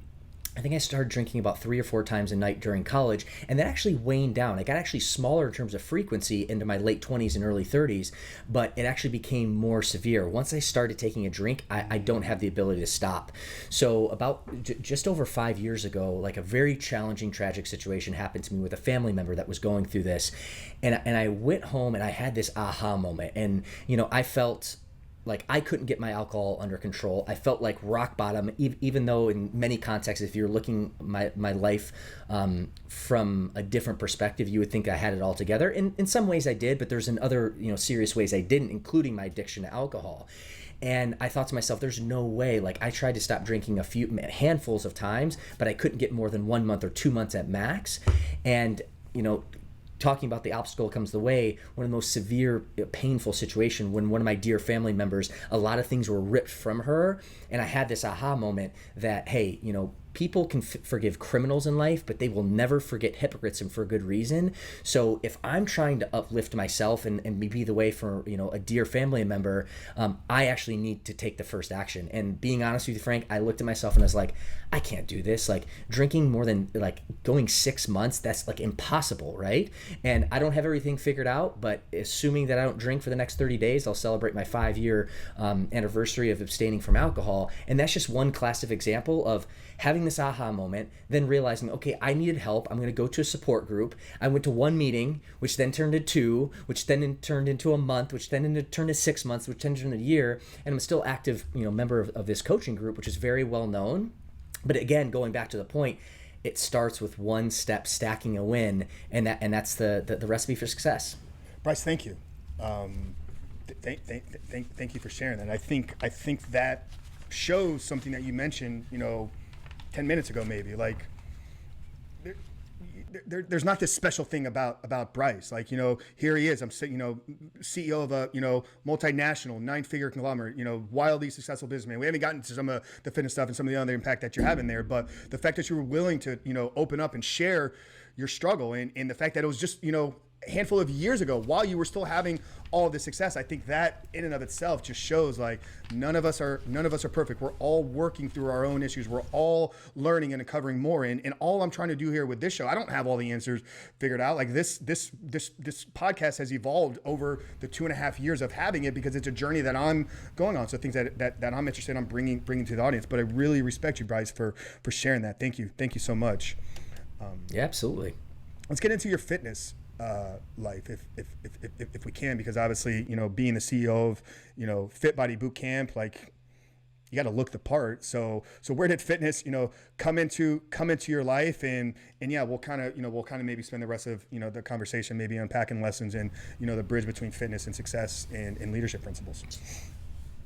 Speaker 1: I think I started drinking about 3 or 4 times a night during college, and that actually waned down. I got actually smaller in terms of frequency into my late 20s and early 30s, but it actually became more severe. Once I started taking a drink, I don't have the ability to stop. So about just over 5 years ago, like a very challenging, tragic situation happened to me with a family member that was going through this, and I went home and I had this aha moment, and I felt like I couldn't get my alcohol under control. I felt like rock bottom, even though in many contexts, if you're looking my life from a different perspective, you would think I had it all together. In some ways I did, but there's in other serious ways I didn't, including my addiction to alcohol. And I thought to myself, there's no way. Like I tried to stop drinking a few handfuls of times, but I couldn't get more than 1 month or 2 months at max. And talking about the obstacle comes the way, one of the most severe, painful situation when one of my dear family members, a lot of things were ripped from her. And I had this aha moment that, hey, people can forgive criminals in life, but they will never forget hypocrites, and for good reason. So if I'm trying to uplift myself and be the way for a dear family member, I actually need to take the first action. And being honest with you, Frank, I looked at myself and I was like, I can't do this. Like drinking more than going 6 months, that's like impossible, right? And I don't have everything figured out, but assuming that I don't drink for the next 30 days, I'll celebrate my 5-year anniversary of abstaining from alcohol. And that's just one classic example of having this aha moment, then realizing, okay, I needed help. I'm going to go to a support group. I went to 1 meeting, which then turned into 2, which then turned into a month, which then turned to 6 months, which turned into a year. And I'm still active, member of this coaching group, which is very well known. But again, going back to the point, it starts with one step, stacking a win, and that's the recipe for success.
Speaker 3: Bryce, thank you. Thank you for sharing that. I think that shows something that you mentioned, 10 minutes ago, maybe. Like, there's not this special thing about Bryce. Like, here he is. I'm CEO of a multinational 9-figure conglomerate. Wildly successful businessman. We haven't gotten to some of the fitness stuff and some of the other impact that you're having there, but the fact that you were willing to open up and share your struggle and the fact that it was just a handful of years ago while you were still having all of this success, I think that in and of itself just shows like none of us are perfect. We're all working through our own issues. We're all learning and uncovering more. And all I'm trying to do here with this show, I don't have all the answers figured out. Like this podcast has evolved over the 2.5 years of having it because it's a journey that I'm going on. So things that I'm interested in, I'm bringing to the audience. But I really respect you, Bryce, for sharing that. Thank you so much.
Speaker 1: Yeah, absolutely.
Speaker 3: Let's get into your fitness life if we can, because obviously being the CEO of Fit Body Boot Camp, like you got to look the part. So where did fitness come into your life, and yeah, we'll kind of maybe spend the rest of the conversation maybe unpacking lessons and the bridge between fitness and success and leadership principles.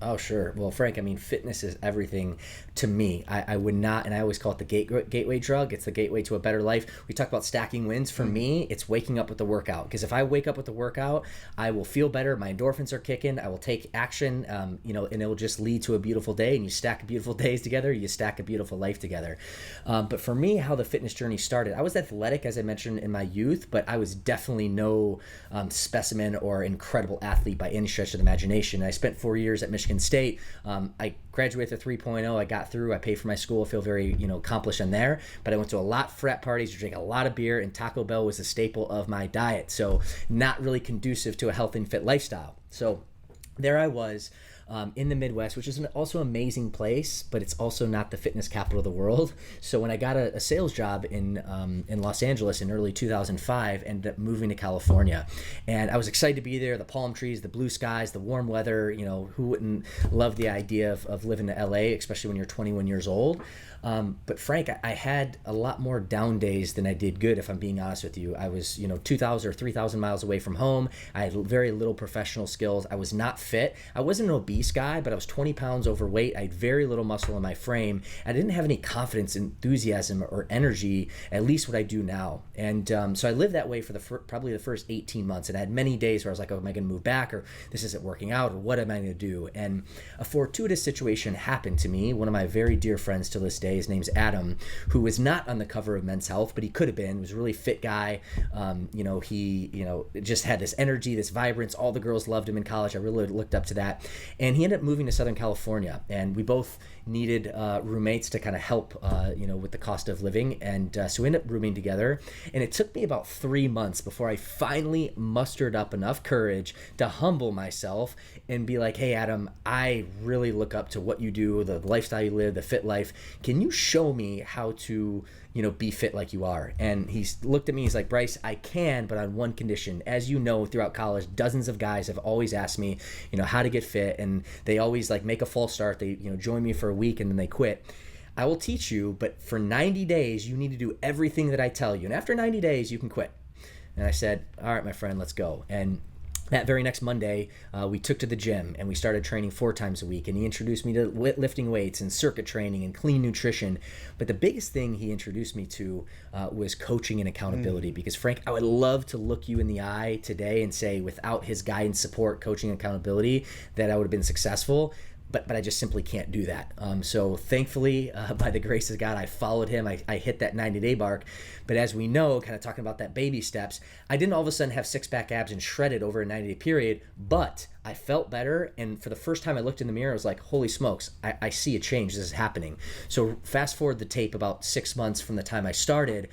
Speaker 1: Oh, sure. Well, Frank, I mean, fitness is everything to me. I would not, and I always call it the gateway drug. It's the gateway to a better life. We talk about stacking wins. For me, it's waking up with the workout. Because if I wake up with the workout, I will feel better. My endorphins are kicking. I will take action, and it will just lead to a beautiful day. And you stack beautiful days together, you stack a beautiful life together. But for me, how the fitness journey started, I was athletic, as I mentioned, in my youth, but I was definitely no specimen or incredible athlete by any stretch of the imagination. I spent 4 years at Michigan State. I graduated with a 3.0. I got through. I paid for my school. I feel very, accomplished in there. But I went to a lot of frat parties, drank a lot of beer, and Taco Bell was a staple of my diet. So not really conducive to a healthy and fit lifestyle. So there I was. In the Midwest, which is also an amazing place, but it's also not the fitness capital of the world. So when I got a sales job in Los Angeles in early 2005, ended up moving to California, and I was excited to be there. The palm trees, the blue skies, the warm weather. Who wouldn't love the idea of living in LA, especially when you're 21 years old? But Frank, I had a lot more down days than I did good, if I'm being honest with you. I was, 2,000 or 3,000 miles away from home. I had very little professional skills. I was not fit. I wasn't an obese guy, but I was 20 pounds overweight. I had very little muscle in my frame. I didn't have any confidence, enthusiasm, or energy, at least what I do now. And so I lived that way for probably the first 18 months. And I had many days where I was like, oh, am I going to move back? Or this isn't working out? Or what am I going to do? And a fortuitous situation happened to me. One of my very dear friends to this day, his name's Adam, who was not on the cover of Men's Health, but he could have been. He was a really fit guy. He just had this energy, this vibrance. All the girls loved him in college. I really looked up to that. And he ended up moving to Southern California, and we both needed roommates to kind of help, with the cost of living. And so we ended up rooming together. And it took me about 3 months before I finally mustered up enough courage to humble myself and be like, hey, Adam, I really look up to what you do, the lifestyle you live, the fit life. Can you show me how to be fit like you are? And he looked at me, he's like, Bryce, I can, but on one condition. As you know, throughout college, dozens of guys have always asked me, how to get fit, and they always make a false start. They, join me for a week and then they quit. I will teach you, but for 90 days, you need to do everything that I tell you. And after 90 days, you can quit. And I said, all right, my friend, let's go. And that very next Monday, we took to the gym and we started training 4 times a week. And he introduced me to lifting weights and circuit training and clean nutrition. But the biggest thing he introduced me to was coaching and accountability. Because Frank, I would love to look you in the eye today and say, without his guidance, support, coaching, and accountability, that I would have been successful. But I just simply can't do that. So thankfully, by the grace of God, I followed him. I hit that 90-day mark. But as we know, kind of talking about that baby steps, I didn't all of a sudden have six-pack abs and shredded over a 90-day period, but I felt better. And for the first time I looked in the mirror, I was like, holy smokes, I see a change. This is happening. So fast forward the tape about 6 months from the time I started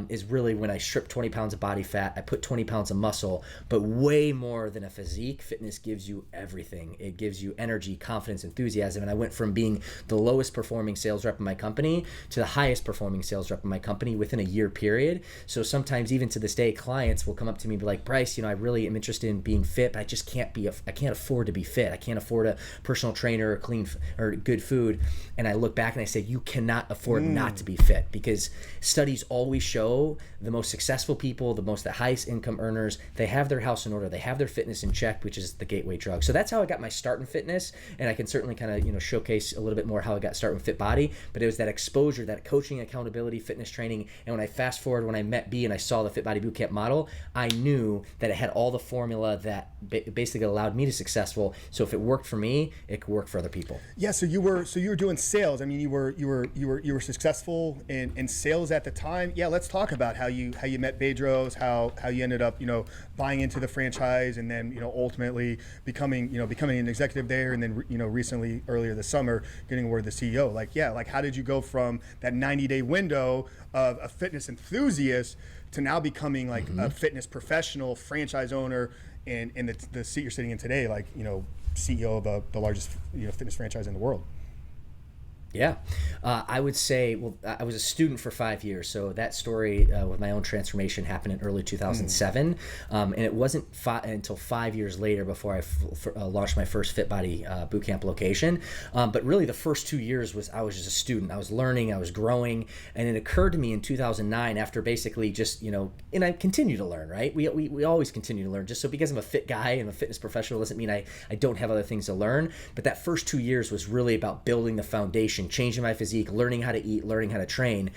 Speaker 1: is really when I stripped 20 pounds of body fat. I put 20 pounds of muscle, but way more than a physique. Fitness gives you everything. It gives you energy, confidence, enthusiasm. And I went from being the lowest performing sales rep in my company to the highest performing sales rep in my company within a year period. So sometimes even to this day, clients will come up to me and be like, Bryce, I really am interested in being fit, but I just can't I can't afford to be fit. I can't afford a personal trainer or clean or good food. And I look back and I say, you cannot afford not to be fit, because studies always show the most successful people, the highest income earners, they have their house in order. They have their fitness in check, which is the gateway drug. So that's how I got my start in fitness. And I can certainly kind of, showcase a little bit more how I got started with Fit Body, but it was that exposure, that coaching, accountability, fitness training. And when I fast forward, when I met B and I saw the Fit Body Bootcamp model, I knew that it had all the formula that basically allowed me to successful. So if it worked for me, it could work for other people.
Speaker 3: Yeah. So you were doing sales. I mean, you were successful in sales at the time. Yeah. Let's talk about how you met Bedros, how you ended up, buying into the franchise, and then, ultimately becoming an executive there. And then, recently, earlier this summer, getting awarded the CEO. How did you go from that 90-day window of a fitness enthusiast to now becoming a fitness professional, franchise owner, and in the seat you're sitting in today, CEO of the largest fitness franchise in the world?
Speaker 1: Yeah, I would say, well, I was a student for 5 years. So that story with my own transformation happened in early 2007. And it wasn't until 5 years later before I launched my first Fit Body Bootcamp location. But really the first 2 years I was just a student. I was learning, I was growing. And it occurred to me in 2009 after basically just, and I continue to learn, right? We always continue to learn. Just so because I'm a fit guy and a fitness professional doesn't mean I don't have other things to learn. But that first 2 years was really about building the foundation, changing my physique, learning how to eat, learning how to train.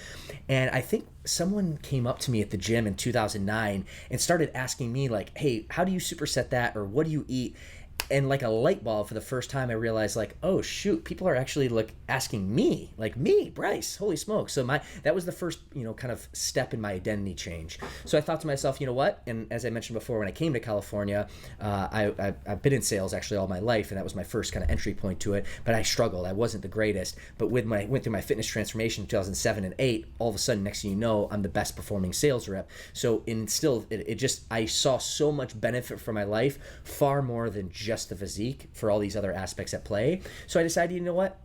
Speaker 1: And I think someone came up to me at the gym in 2009 and started asking me like, hey, how do you superset that? Or what do you eat? And like a light bulb, for the first time, I realized like, oh shoot, people are actually like asking me, Bryce, holy smokes. So that was the first, kind of step in my identity change. So I thought to myself, you know what? And as I mentioned before, when I came to California, I've been in sales actually all my life, and that was my first kind of entry point to it. But I struggled. I wasn't the greatest. But went through my fitness transformation in 2007 and 2008, all of a sudden, next thing you know, I'm the best performing sales rep. So I saw so much benefit for my life, far more than just the physique, for all these other aspects at play. So I decided, you know what?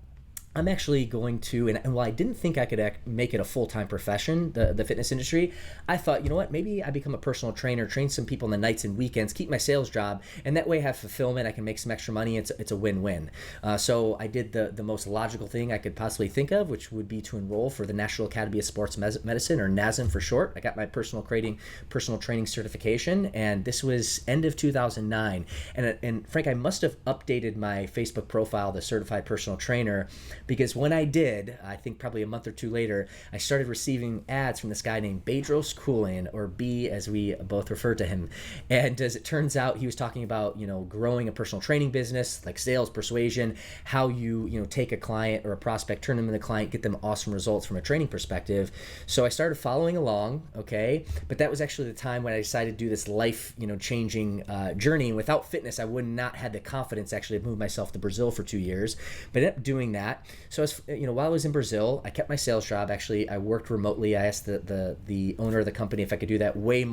Speaker 1: I'm actually going to, and while I didn't think I could make it a full-time profession, the fitness industry, I thought, you know what, maybe I become a personal trainer, train some people on the nights and weekends, keep my sales job, and that way I have fulfillment, I can make some extra money, it's a win-win. So I did the most logical thing I could possibly think of, which would be to enroll for the National Academy of Sports Medicine, or NASM for short. I got my personal training certification, and this was end of 2009. And Frank, I must have updated my Facebook profile, the Certified Personal Trainer, because when I did, I think probably a month or two later, I started receiving ads from this guy named Bedros Keuilian, or B as we both refer to him. And as it turns out, he was talking about, growing a personal training business, like sales, persuasion, how you take a client or a prospect, turn them into a client, get them awesome results from a training perspective. So I started following along, okay? But that was actually the time when I decided to do this life, changing journey. And without fitness, I would not have the confidence actually to move myself to Brazil for 2 years. But I ended up doing that. So while I was in Brazil, I kept my sales job. Actually, I worked remotely. I asked the owner of the company if I could do that way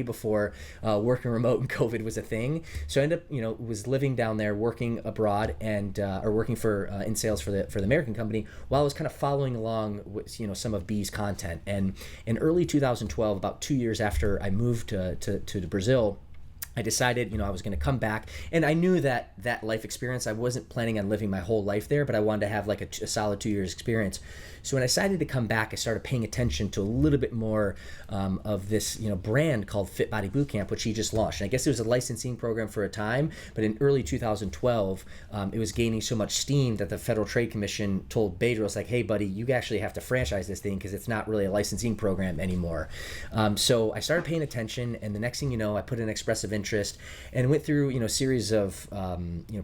Speaker 1: before working remote and COVID was a thing. So I ended up, was living down there, working abroad, and or working in sales for the American company, while I was kind of following along with some of B's content. And in early 2012, about 2 years after I moved to Brazil, I decided, I was going to come back, and I knew that life experience, I wasn't planning on living my whole life there, but I wanted to have like a solid 2 years experience. So when I decided to come back, I started paying attention to a little bit more of this, brand called Fit Body Bootcamp, which he just launched. And I guess it was a licensing program for a time, but in early 2012, it was gaining so much steam that the Federal Trade Commission told Bedros, like, hey, buddy, you actually have to franchise this thing because it's not really a licensing program anymore. So I started paying attention, and the next thing you know, I put in expressive interest and went through, a series of,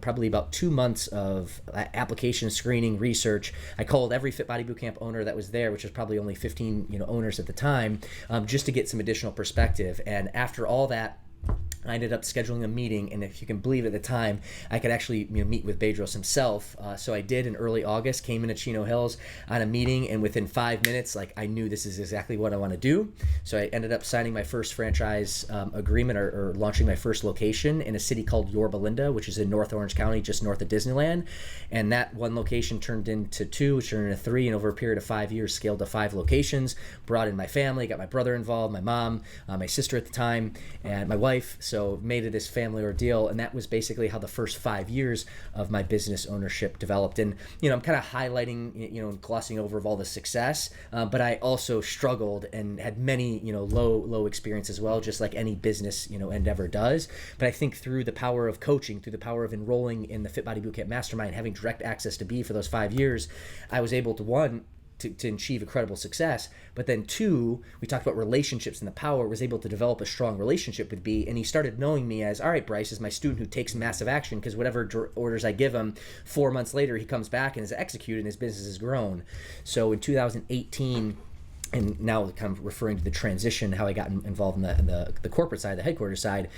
Speaker 1: probably about 2 months of application screening, research. I called every Fit Body Bootcamp owner that was there, which was probably only 15 owners at the time, just to get some additional perspective. And after all that, I ended up scheduling a meeting, and if you can believe, at the time I could actually meet with Bedros himself. So I did in early August, came into Chino Hills on a meeting, and within 5 minutes, I knew this is exactly what I want to do. So I ended up signing my first franchise agreement, or launching my first location in a city called Yorba Linda, which is in North Orange County, just north of Disneyland. And that one location turned into 2, which turned into 3, and over a period of 5 years scaled to 5 locations, brought in my family, got my brother involved, my mom, my sister at the time, and my wife. So made it this family ordeal, and that was basically how the first 5 years of my business ownership developed. And I'm kind of highlighting, and glossing over of all the success, but I also struggled and had many, low experience as well, just like any business, endeavor does. But I think through the power of coaching, through the power of enrolling in the Fit Body Bootcamp Mastermind, having direct access to B for those 5 years, I was able to, one, to achieve incredible success, but then 2, we talked about relationships and the power, was able to develop a strong relationship with B, and he started knowing me as, all right, Bryce is my student who takes massive action, because whatever orders I give him, 4 months later he comes back and is executed and his business has grown. So in 2018, and now kind of referring to the transition, how I got involved in the corporate side, the headquarters side,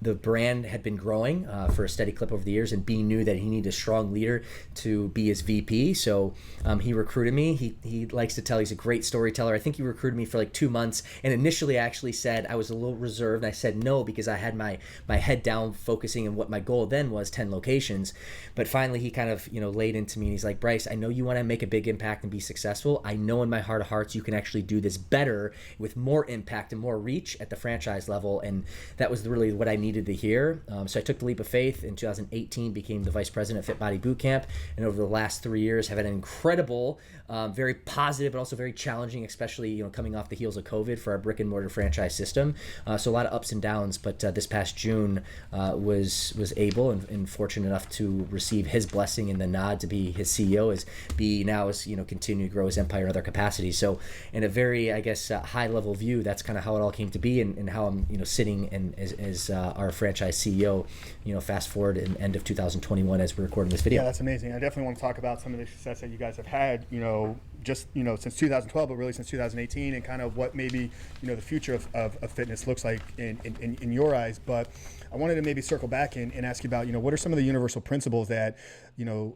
Speaker 1: the brand had been growing for a steady clip over the years, and B knew that he needed a strong leader to be his VP. So he recruited me. He likes to tell, he's a great storyteller. I think he recruited me for like 2 months. And initially I actually said, I was a little reserved. And I said no, because I had my head down focusing on what my goal then was, 10 locations. But finally he kind of, laid into me, and he's like, Bryce, I know you want to make a big impact and be successful. I know in my heart of hearts you can actually do this better with more impact and more reach at the franchise level. And that was really what I needed to hear. So I took the leap of faith in 2018, became the vice president of Fit Body Bootcamp, and over the last 3 years have had an incredible, very positive, but also very challenging, especially coming off the heels of COVID for our brick and mortar franchise system. So a lot of ups and downs, but this past June was able and fortunate enough to receive his blessing and the nod to be his CEO, as B now is continue to grow his empire in other capacities. So in a very, I guess, high level view, that's kind of how it all came to be, and how I'm sitting and as our franchise CEO. Fast forward in end of 2021 as we're recording this video.
Speaker 3: Yeah, that's amazing. I definitely want to talk about some of the success that you guys have had, just since 2012, but really since 2018, and kind of what maybe the future of fitness looks like in your eyes. But I wanted to maybe circle back and ask you about what are some of the universal principles that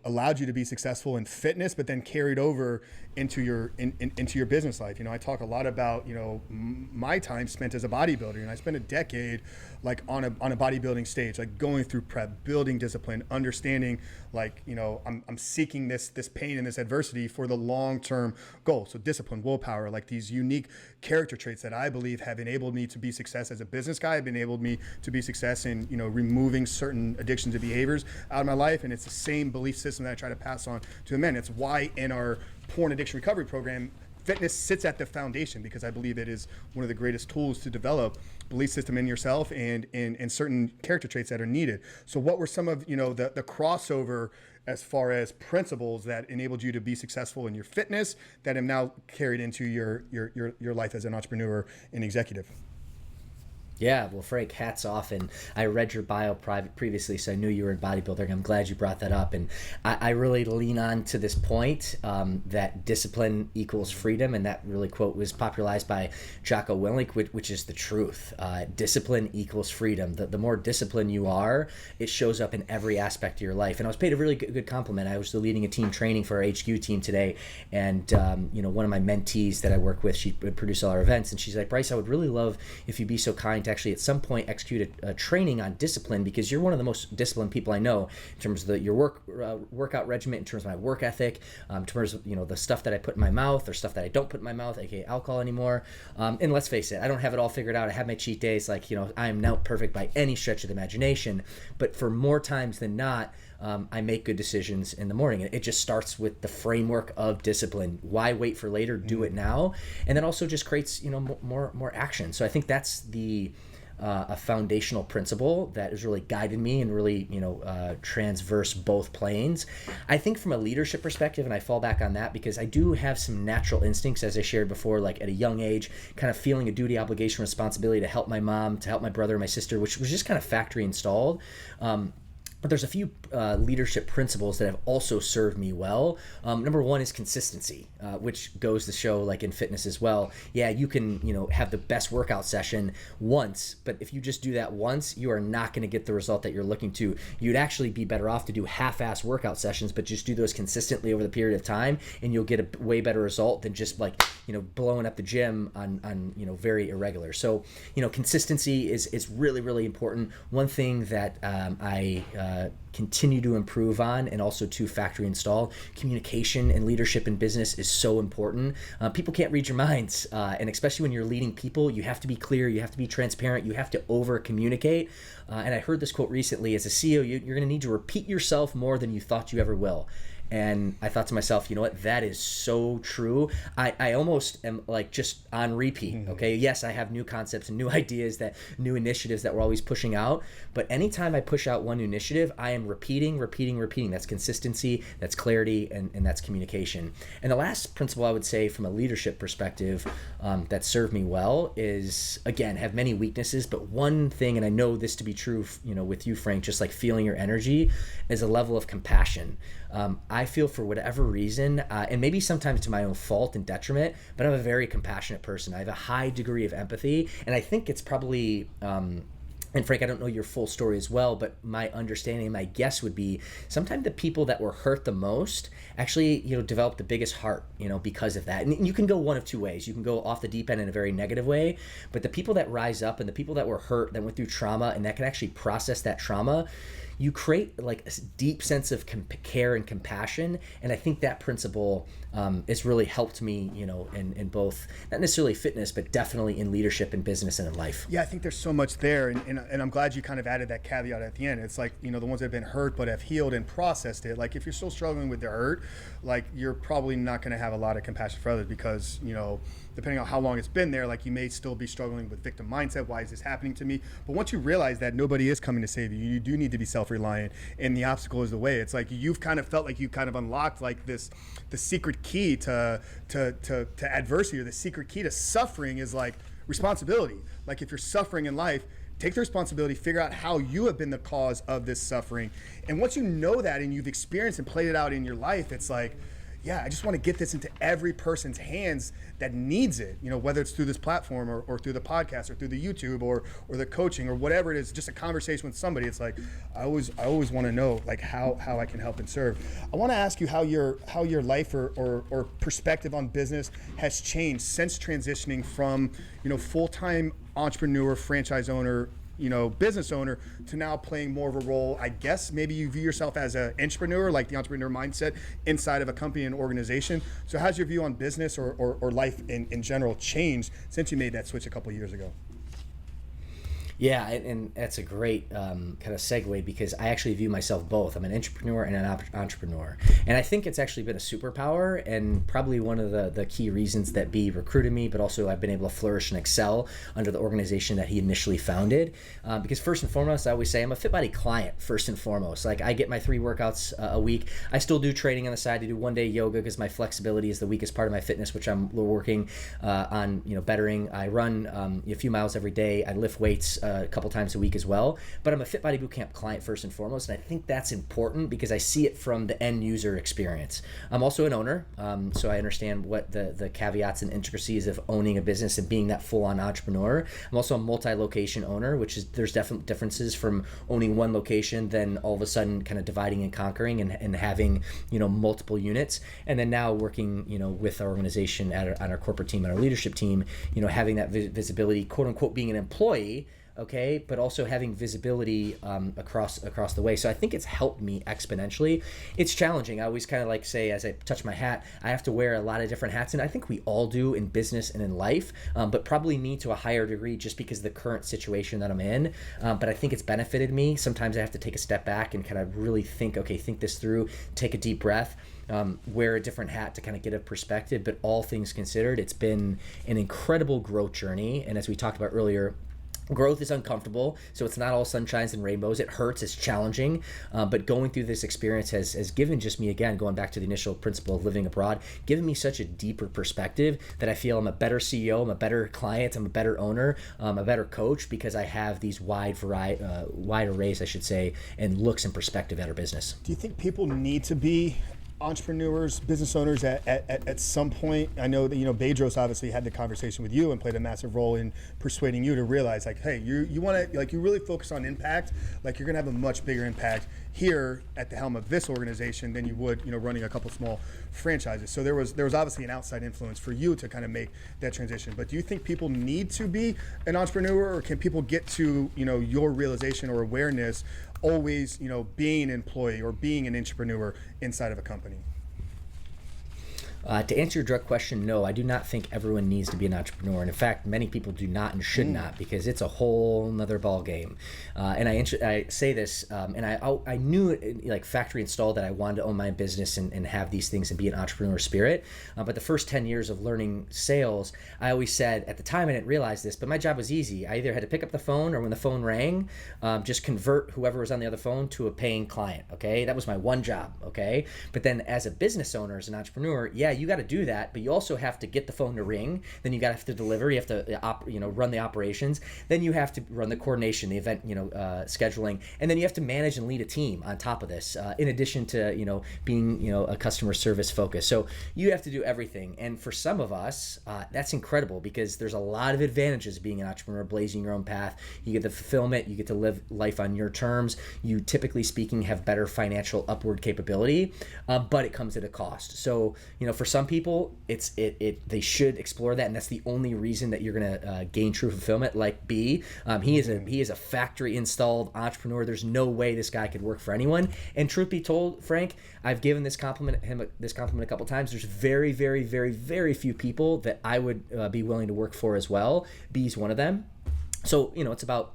Speaker 3: allowed you to be successful in fitness, but then carried over into your business life. I talk a lot about my time spent as a bodybuilder, and I spent a decade like on a bodybuilding stage, like going through prep, building discipline, understanding I'm seeking this pain and this adversity for the long-term goal. So discipline, willpower, like these unique character traits that I believe have enabled me to be success as a business guy, have enabled me to be success in removing certain addictions and behaviors out of my life. And it's the same belief system that I try to pass on to the men. It's why in our porn addiction recovery program, fitness sits at the foundation, because I believe it is one of the greatest tools to develop belief system in yourself and certain character traits that are needed. So what were some of the crossover as far as principles that enabled you to be successful in your fitness that have now carried into your life as an entrepreneur and executive?
Speaker 1: Yeah, well, Frank, hats off. And I read your bio previously, so I knew you were in bodybuilding. I'm glad you brought that up. And I really lean on to this point that discipline equals freedom. And that really quote was popularized by Jocko Willink, which is the truth. Discipline equals freedom. The more disciplined you are, it shows up in every aspect of your life. And I was paid a really good compliment. I was leading a team training for our HQ team today. And, one of my mentees that I work with, she produced all our events. And she's like, Bryce, I would really love if you'd be so kind to actually at some point execute a training on discipline, because you're one of the most disciplined people I know in terms of your workout regimen, in terms of my work ethic, in terms of the stuff that I put in my mouth or stuff that I don't put in my mouth, aka alcohol anymore. And let's face it, I don't have it all figured out. I have my cheat days, I am not perfect by any stretch of the imagination, but for more times than not, I make good decisions in the morning. It just starts with the framework of discipline. Why wait for later? Do it now. And then also just creates, more action. So I think that's a foundational principle that has really guided me and really, transverse both planes. I think from a leadership perspective, and I fall back on that because I do have some natural instincts, as I shared before, like at a young age, kind of feeling a duty, obligation, responsibility to help my mom, to help my brother and my sister, which was just kind of factory installed. But there's a few leadership principles that have also served me well. Number one is consistency, which goes to show, like in fitness as well. Yeah, you can, have the best workout session once, but if you just do that once, you are not going to get the result that you're looking to. You'd actually be better off to do half-ass workout sessions, but just do those consistently over the period of time, and you'll get a way better result than just blowing up the gym on very irregular. So, consistency is really, really important. One thing that I continue to improve on, and also to factory install, communication and leadership in business is so important. People can't read your minds, and especially when you're leading people, you have to be clear, you have to be transparent, you have to over communicate. And I heard this quote recently: as a CEO, you're going to need to repeat yourself more than you thought you ever will. And I thought to myself, you know what, that is so true. I almost am like just on repeat, okay? Yes, I have new concepts and new ideas, new initiatives that we're always pushing out. But anytime I push out one new initiative, I am repeating. That's consistency, that's clarity, and that's communication. And the last principle I would say from a leadership perspective that served me well is, again, have many weaknesses, but one thing, and I know this to be true, with you, Frank, just like feeling your energy, is a level of compassion. I feel for whatever reason, and maybe sometimes to my own fault and detriment, but I'm a very compassionate person. I have a high degree of empathy, and I think it's probably and Frank, I don't know your full story as well, but my understanding, my guess would be sometimes the people that were hurt the most actually, develop the biggest heart, because of that. And you can go one of two ways. You can go off the deep end in a very negative way, but the people that rise up and the people that were hurt, that went through trauma, and that can actually process that trauma, you create like a deep sense of care and compassion. And I think that principle has really helped me, in both, not necessarily fitness, but definitely in leadership and business and in life.
Speaker 3: Yeah, I think there's so much there. And I'm glad you kind of added that caveat at the end. It's like, the ones that have been hurt but have healed and processed it. Like if you're still struggling with the hurt, like you're probably not going to have a lot of compassion for others because, depending on how long it's been there, like you may still be struggling with victim mindset. Why is this happening to me? But once you realize that nobody is coming to save you, you do need to be self-reliant, and the obstacle is the way. It's like you've kind of felt like you kind of unlocked like the secret key to adversity, or the secret key to suffering is like responsibility. Like if you're suffering in life, take the responsibility, figure out how you have been the cause of this suffering. And once you know that and you've experienced and played it out in your life, it's like, yeah, I just want to get this into every person's hands that needs it, whether it's through this platform or through the podcast or through the YouTube or the coaching or whatever it is, just a conversation with somebody. It's like, I always want to know like how I can help and serve. I want to ask you how your life or perspective on business has changed since transitioning from, full-time entrepreneur, franchise owner, business owner, to now playing more of a role. I guess maybe you view yourself as an entrepreneur, like the entrepreneur mindset inside of a company and organization. So how's your view on business or life in general changed since you made that switch a couple of years ago?
Speaker 1: Yeah, and that's a great kind of segue, because I actually view myself both. I'm an entrepreneur and an entrepreneur. And I think it's actually been a superpower, and probably one of the key reasons that B recruited me, but also I've been able to flourish and excel under the organization that he initially founded. Because first and foremost, I always say I'm a FitBody client first and foremost. Like I get my 3 workouts a week. I still do training on the side. I do one-day yoga because my flexibility is the weakest part of my fitness, which I'm working on, bettering. I run a few miles every day. I lift weights a couple times a week as well, but I'm a FitBody Bootcamp client first and foremost, and I think that's important because I see it from the end user experience. I'm also an owner, so I understand what the caveats and intricacies of owning a business and being that full-on entrepreneur. I'm also a multi-location owner, which is there's definite differences from owning one location then all of a sudden kind of dividing and conquering and having multiple units, and then now working with our organization on our corporate team and our leadership team, having that visibility, quote unquote, being an employee. Okay, but also having visibility across the way. So I think it's helped me exponentially. It's challenging. I always kind of like say, as I touch my hat, I have to wear a lot of different hats, and I think we all do in business and in life, but probably me to a higher degree just because of the current situation that I'm in. But I think it's benefited me. Sometimes I have to take a step back and kind of really think this through, take a deep breath. Wear a different hat to kind of get a perspective. But all things considered, it's been an incredible growth journey. And as we talked about earlier, growth is uncomfortable, so it's not all sunshines and rainbows. It hurts, it's challenging, but going through this experience has given just me, again, going back to the initial principle of living abroad, given me such a deeper perspective that I feel I'm a better CEO, I'm a better client, I'm a better owner, a better coach, because I have these wide arrays, I should say, and looks and perspective at our business.
Speaker 3: Do you think people need to be entrepreneurs, business owners at some point? I know that Bedros obviously had the conversation with you and played a massive role in persuading you to realize like, hey, you want to, like, you really focus on impact, like you're gonna have a much bigger impact here at the helm of this organization than you would running a couple small franchises. So there was obviously an outside influence for you to kind of make that transition. But do you think people need to be an entrepreneur, or can people get to your realization or awareness always being an employee or being an entrepreneur inside of a company?
Speaker 1: To answer your direct question, no, I do not think everyone needs to be an entrepreneur. And in fact, many people do not and should not, because it's a whole nother ball game. And I say this, and I knew like factory installed that I wanted to own my business and have these things and be an entrepreneur spirit. But the first 10 years of learning sales, I always said, at the time I didn't realize this, but my job was easy. I either had to pick up the phone, or when the phone rang, just convert whoever was on the other phone to a paying client. Okay, that was my one job. Okay, but then as a business owner, as an entrepreneur, yeah, yeah, you got to do that, but you also have to get the phone to ring. Then you got to have to deliver. You have to run the operations. Then you have to run the coordination, the event, scheduling, and then you have to manage and lead a team on top of this. In addition to being a customer service focus, so you have to do everything. And for some of us, that's incredible because there's a lot of advantages of being an entrepreneur, blazing your own path. You get the fulfillment. You get to live life on your terms. You, typically speaking, have better financial upward capability, but it comes at a cost. So for some people, they should explore that, and that's the only reason that you're gonna gain true fulfillment. Like B, he is a factory installed entrepreneur. There's no way this guy could work for anyone. And truth be told, Frank, I've given this compliment a couple times. There's very, very, very, very few people that I would be willing to work for as well. B's one of them. So it's about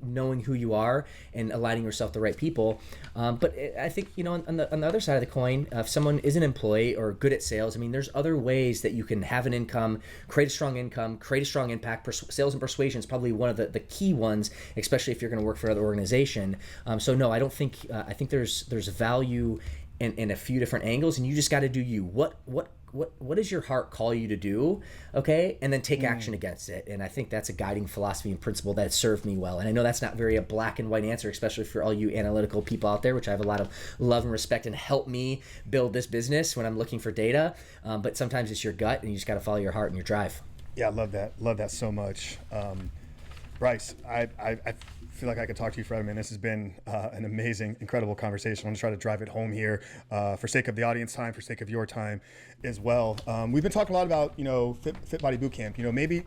Speaker 1: knowing who you are and aligning yourself with the right people. But I think, on the other side of the coin, if someone is an employee or good at sales, there's other ways that you can have an income, create a strong impact. Sales and persuasion is probably one of the key ones, especially if you're going to work for another organization. So no, I don't think, I think there's value in a few different angles, and you just got to do you. What does your heart call you to do, okay? And then take action against it. And I think that's a guiding philosophy and principle that served me well. And I know that's not very a black and white answer, especially for all you analytical people out there, which I have a lot of love and respect and help me build this business when I'm looking for data. But sometimes it's your gut, and you just got to follow your heart and your drive.
Speaker 3: Yeah, I love that. Love that so much. Bryce, I feel like I could talk to you forever, man. This has been an amazing, incredible conversation. I'm going to try to drive it home here for sake of the audience time, for sake of your time as well. We've been talking a lot about, Fit Body Bootcamp. Maybe,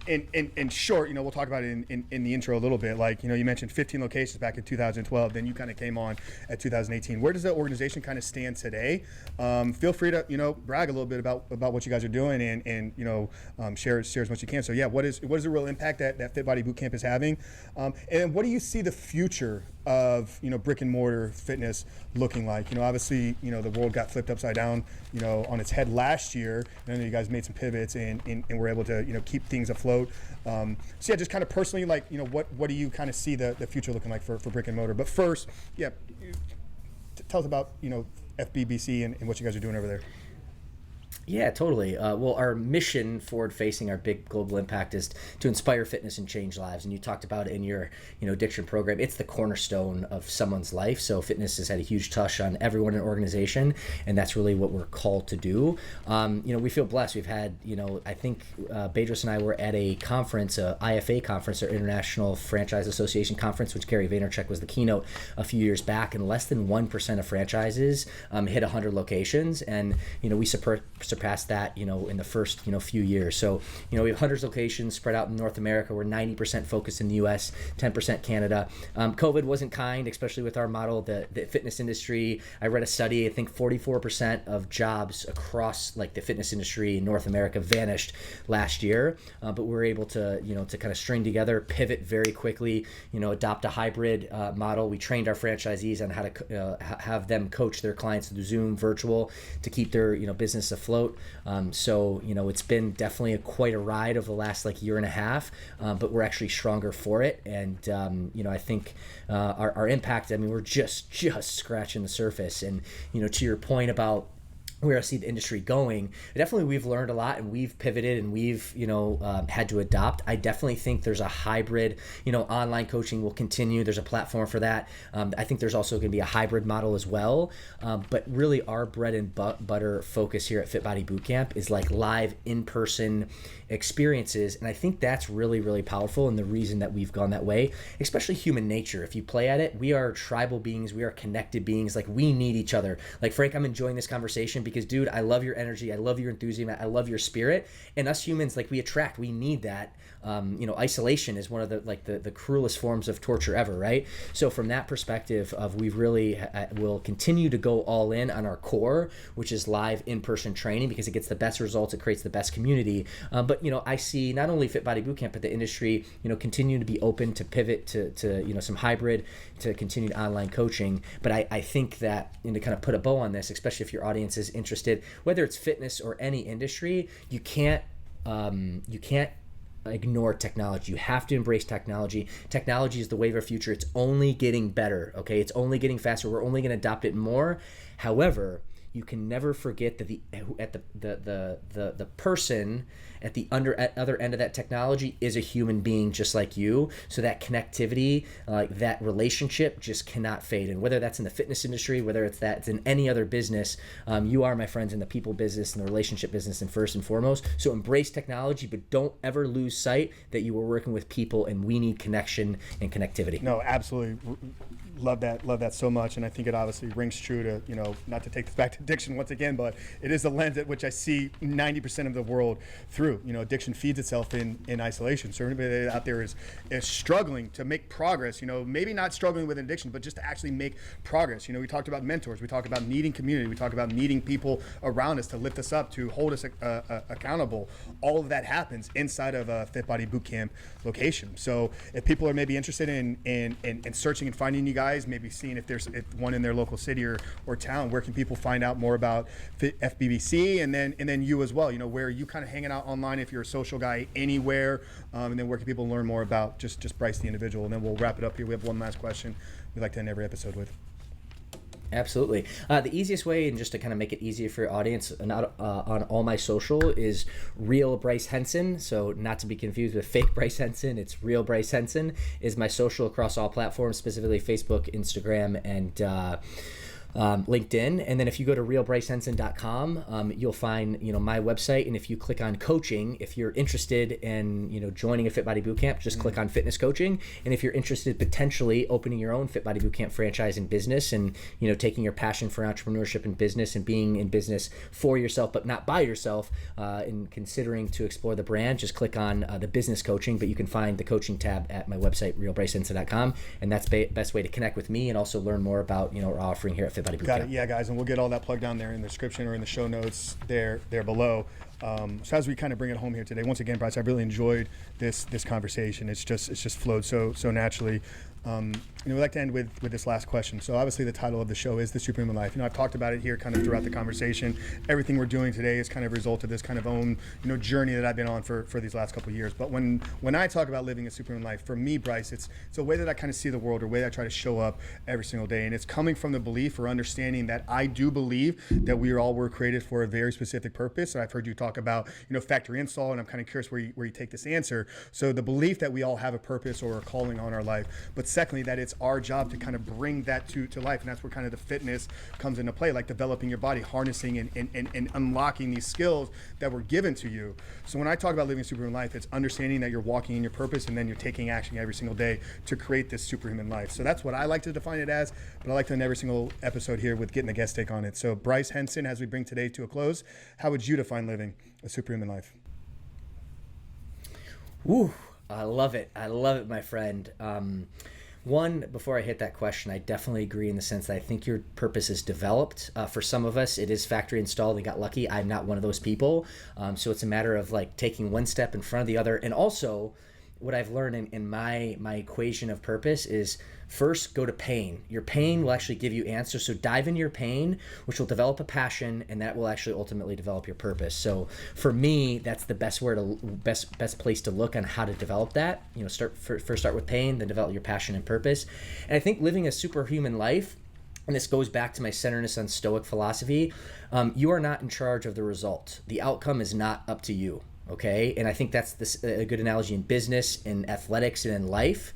Speaker 3: in short, we'll talk about it in the intro a little bit. Like, you mentioned 15 locations back in 2012. Then you kind of came on at 2018. Where does the organization kind of stand today? Feel free to, brag a little bit about what you guys are doing and share as much as you can. So yeah, what is the real impact that Fit Body Bootcamp is having? And what do you see the future of, brick and mortar fitness looking like? Obviously, the world got flipped upside down, on its head last year. And I know you guys made some pivots and were able to, keep things afloat. So yeah, just kind of personally, like, what do you kind of see the future looking like for brick and mortar? But first, yeah, tell us about, FBBC and what you guys are doing over there.
Speaker 1: Yeah, totally. Well, our mission forward-facing, our big global impact is to inspire fitness and change lives. And you talked about it in your, addiction program. It's the cornerstone of someone's life. So fitness has had a huge touch on everyone in an organization, and that's really what we're called to do. We feel blessed. We've had, I think Bedros and I were at a conference, a IFA conference, or International Franchise Association conference, which Gary Vaynerchuk was the keynote a few years back, and less than 1% of franchises hit 100 locations, and we surpassed that, in the first, few years. So, we have hundreds of locations spread out in North America. We're 90% focused in the US, 10% Canada. COVID wasn't kind, especially with our model, the fitness industry. I read a study, I think 44% of jobs across like the fitness industry in North America vanished last year. But we were able to, to kind of string together, pivot very quickly, adopt a hybrid model. We trained our franchisees on how to have them coach their clients through Zoom virtual to keep their, business afloat. So, it's been definitely quite a ride over the last year and a half, but we're actually stronger for it. And, I think our impact, we're just scratching the surface. And, to your point about where I see the industry going, definitely we've learned a lot and we've pivoted and we've, had to adopt. I definitely think there's a hybrid, online coaching will continue. There's a platform for that. I think there's also going to be a hybrid model as well. But really our bread and butter focus here at Fit Body Bootcamp is like live in-person experiences. And I think that's really, really powerful. And the reason that we've gone that way, especially human nature, if you play at it, we are tribal beings. We are connected beings. Like we need each other. Like Frank, I'm enjoying this conversation because, dude, I love your energy. I love your enthusiasm. I love your spirit. And us humans, we attract, we need that. Isolation is one of the cruelest forms of torture ever, right? So from that perspective we really will continue to go all in on our core, which is live in-person training, because it gets the best results, it creates the best community. But I see not only Fit Body Bootcamp, but the industry, continue to be open to pivot to some hybrid, to continued online coaching. But I think that, to kind of put a bow on this, especially if your audience is interested, whether it's fitness or any industry, you can't ignore technology. You have to embrace technology. Technology is the wave of our future. It's only getting better, okay? It's only getting faster. We're only going to adopt it more. However, you can never forget that the person at the other end of that technology is a human being just like you. So that connectivity, that relationship just cannot fade. And whether that's in the fitness industry, whether it's in any other business, you are, my friends, in the people business and the relationship business, and first and foremost. So embrace technology, but don't ever lose sight that you are working with people, and we need connection and connectivity.
Speaker 3: No, absolutely. Love that so much. And I think it obviously rings true to, not to take this back to addiction once again, but it is the lens at which I see 90% of the world through. Addiction feeds itself in isolation. So everybody out there is struggling to make progress, maybe not struggling with an addiction, but just to actually make progress. We talked about mentors, we talked about needing community, we talked about needing people around us to lift us up, to hold us accountable. All of that happens inside of a Fit Body Bootcamp location. So if people are maybe interested in searching and finding you guys, maybe seeing if there's one in their local city or town, where can people find out more about FBBC, and then you as well? Where are you kind of hanging out online if you're a social guy anywhere, and then where can people learn more about just Bryce the individual? And then we'll wrap it up here. We have one last question we like to end every episode with.
Speaker 1: Absolutely. The easiest way, and just to kind of make it easier for your audience, on all my social, is Real Bryce Henson. So not to be confused with fake Bryce Henson, it's Real Bryce Henson is my social across all platforms, specifically Facebook, Instagram, and LinkedIn. And then if you go to realbrycehenson.com, you'll find my website. And if you click on coaching, if you're interested in joining a Fit Body Bootcamp, just click on fitness coaching. And if you're interested potentially opening your own Fit Body Bootcamp franchise and business, and taking your passion for entrepreneurship and business and being in business for yourself but not by yourself, and considering to explore the brand, just click on the business coaching. But you can find the coaching tab at my website, realbrycehenson.com, and that's the best way to connect with me and also learn more about our offering here at Fit Body Bootcamp.
Speaker 3: Got it. Yeah, guys, and we'll get all that plugged down there in the description or in the show notes there below. So as we kind of bring it home here today, once again, Bryce, I really enjoyed this conversation. It's just flowed so naturally. We'd like to end with this last question. So obviously the title of the show is The Superhuman Life. I've talked about it here kind of throughout the conversation. Everything we're doing today is kind of a result of this kind of own, journey that I've been on for these last couple of years. But when I talk about living a superhuman life, for me, Bryce, it's a way that I kind of see the world, or a way that I try to show up every single day. And it's coming from the belief or understanding that I do believe that we were created for a very specific purpose. And I've heard you talk about, factory install, and I'm kind of curious where you take this answer. So the belief that we all have a purpose or a calling on our life, but secondly, that it's our job to kind of bring that to life. And that's where kind of the fitness comes into play, like developing your body, harnessing and unlocking these skills that were given to you. So when I talk about living a superhuman life, it's understanding that you're walking in your purpose, and then you're taking action every single day to create this superhuman life. So that's what I like to define it as, but I like to end every single episode here with getting a guest take on it. So Bryce Henson, as we bring today to a close, how would you define living a superhuman life?
Speaker 1: Ooh, I love it, my friend. One, before I hit that question, I definitely agree in the sense that I think your purpose is developed. For some of us, it is factory installed. We got lucky. I'm not one of those people. So it's a matter of taking one step in front of the other. And also, what I've learned in my equation of purpose is, first, go to pain. Your pain will actually give you answers. So dive into your pain, which will develop a passion, and that will actually ultimately develop your purpose. So for me, that's the best place to look on how to develop that. First start with pain, then develop your passion and purpose. And I think living a superhuman life, and this goes back to my centeredness on Stoic philosophy, you are not in charge of the result. The outcome is not up to you. Okay, and I think that's a good analogy in business, in athletics, and in life.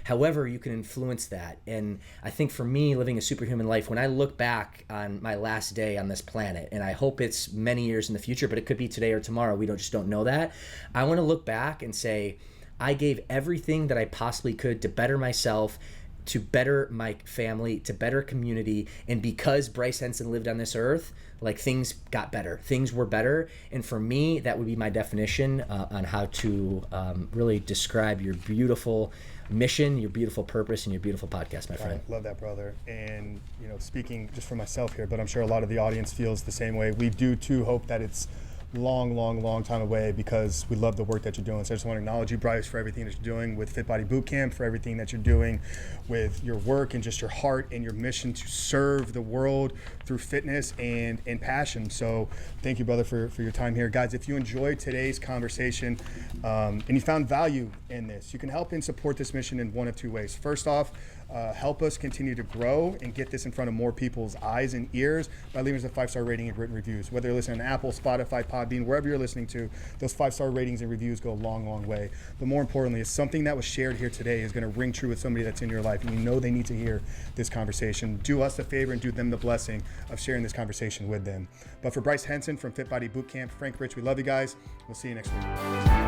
Speaker 1: However, you can influence that. And I think for me, living a superhuman life, when I look back on my last day on this planet, and I hope it's many years in the future, but it could be today or tomorrow, we just don't know that. I want to look back and say, I gave everything that I possibly could to better myself, to better my family, to better community. And because Bryce Henson lived on this earth, things got better. Things were better. And for me, that would be my definition on how to really describe your beautiful mission, your beautiful purpose, and your beautiful podcast, my friend.
Speaker 3: Love that, brother. And, speaking just for myself here, but I'm sure a lot of the audience feels the same way. We do too hope that it's long time away, because we love the work that you're doing. So I just want to acknowledge you, Bryce, for everything that you're doing with Fit Body Bootcamp, for everything that you're doing with your work and just your heart and your mission to serve the world through fitness and passion. So thank you, brother, for your time here. Guys, if you enjoyed today's conversation and you found value in this, you can help and support this mission in one of two ways. First off, Help us continue to grow and get this in front of more people's eyes and ears by leaving us a 5-star rating and written reviews. Whether you're listening on Apple, Spotify, Podbean, wherever you're listening to, those 5-star ratings and reviews go a long, long way. But more importantly, if something that was shared here today is going to ring true with somebody that's in your life and you know they need to hear this conversation, do us a favor and do them the blessing of sharing this conversation with them. But for Bryce Henson from Fit Body Bootcamp, Frank Rich, we love you guys. We'll see you next week.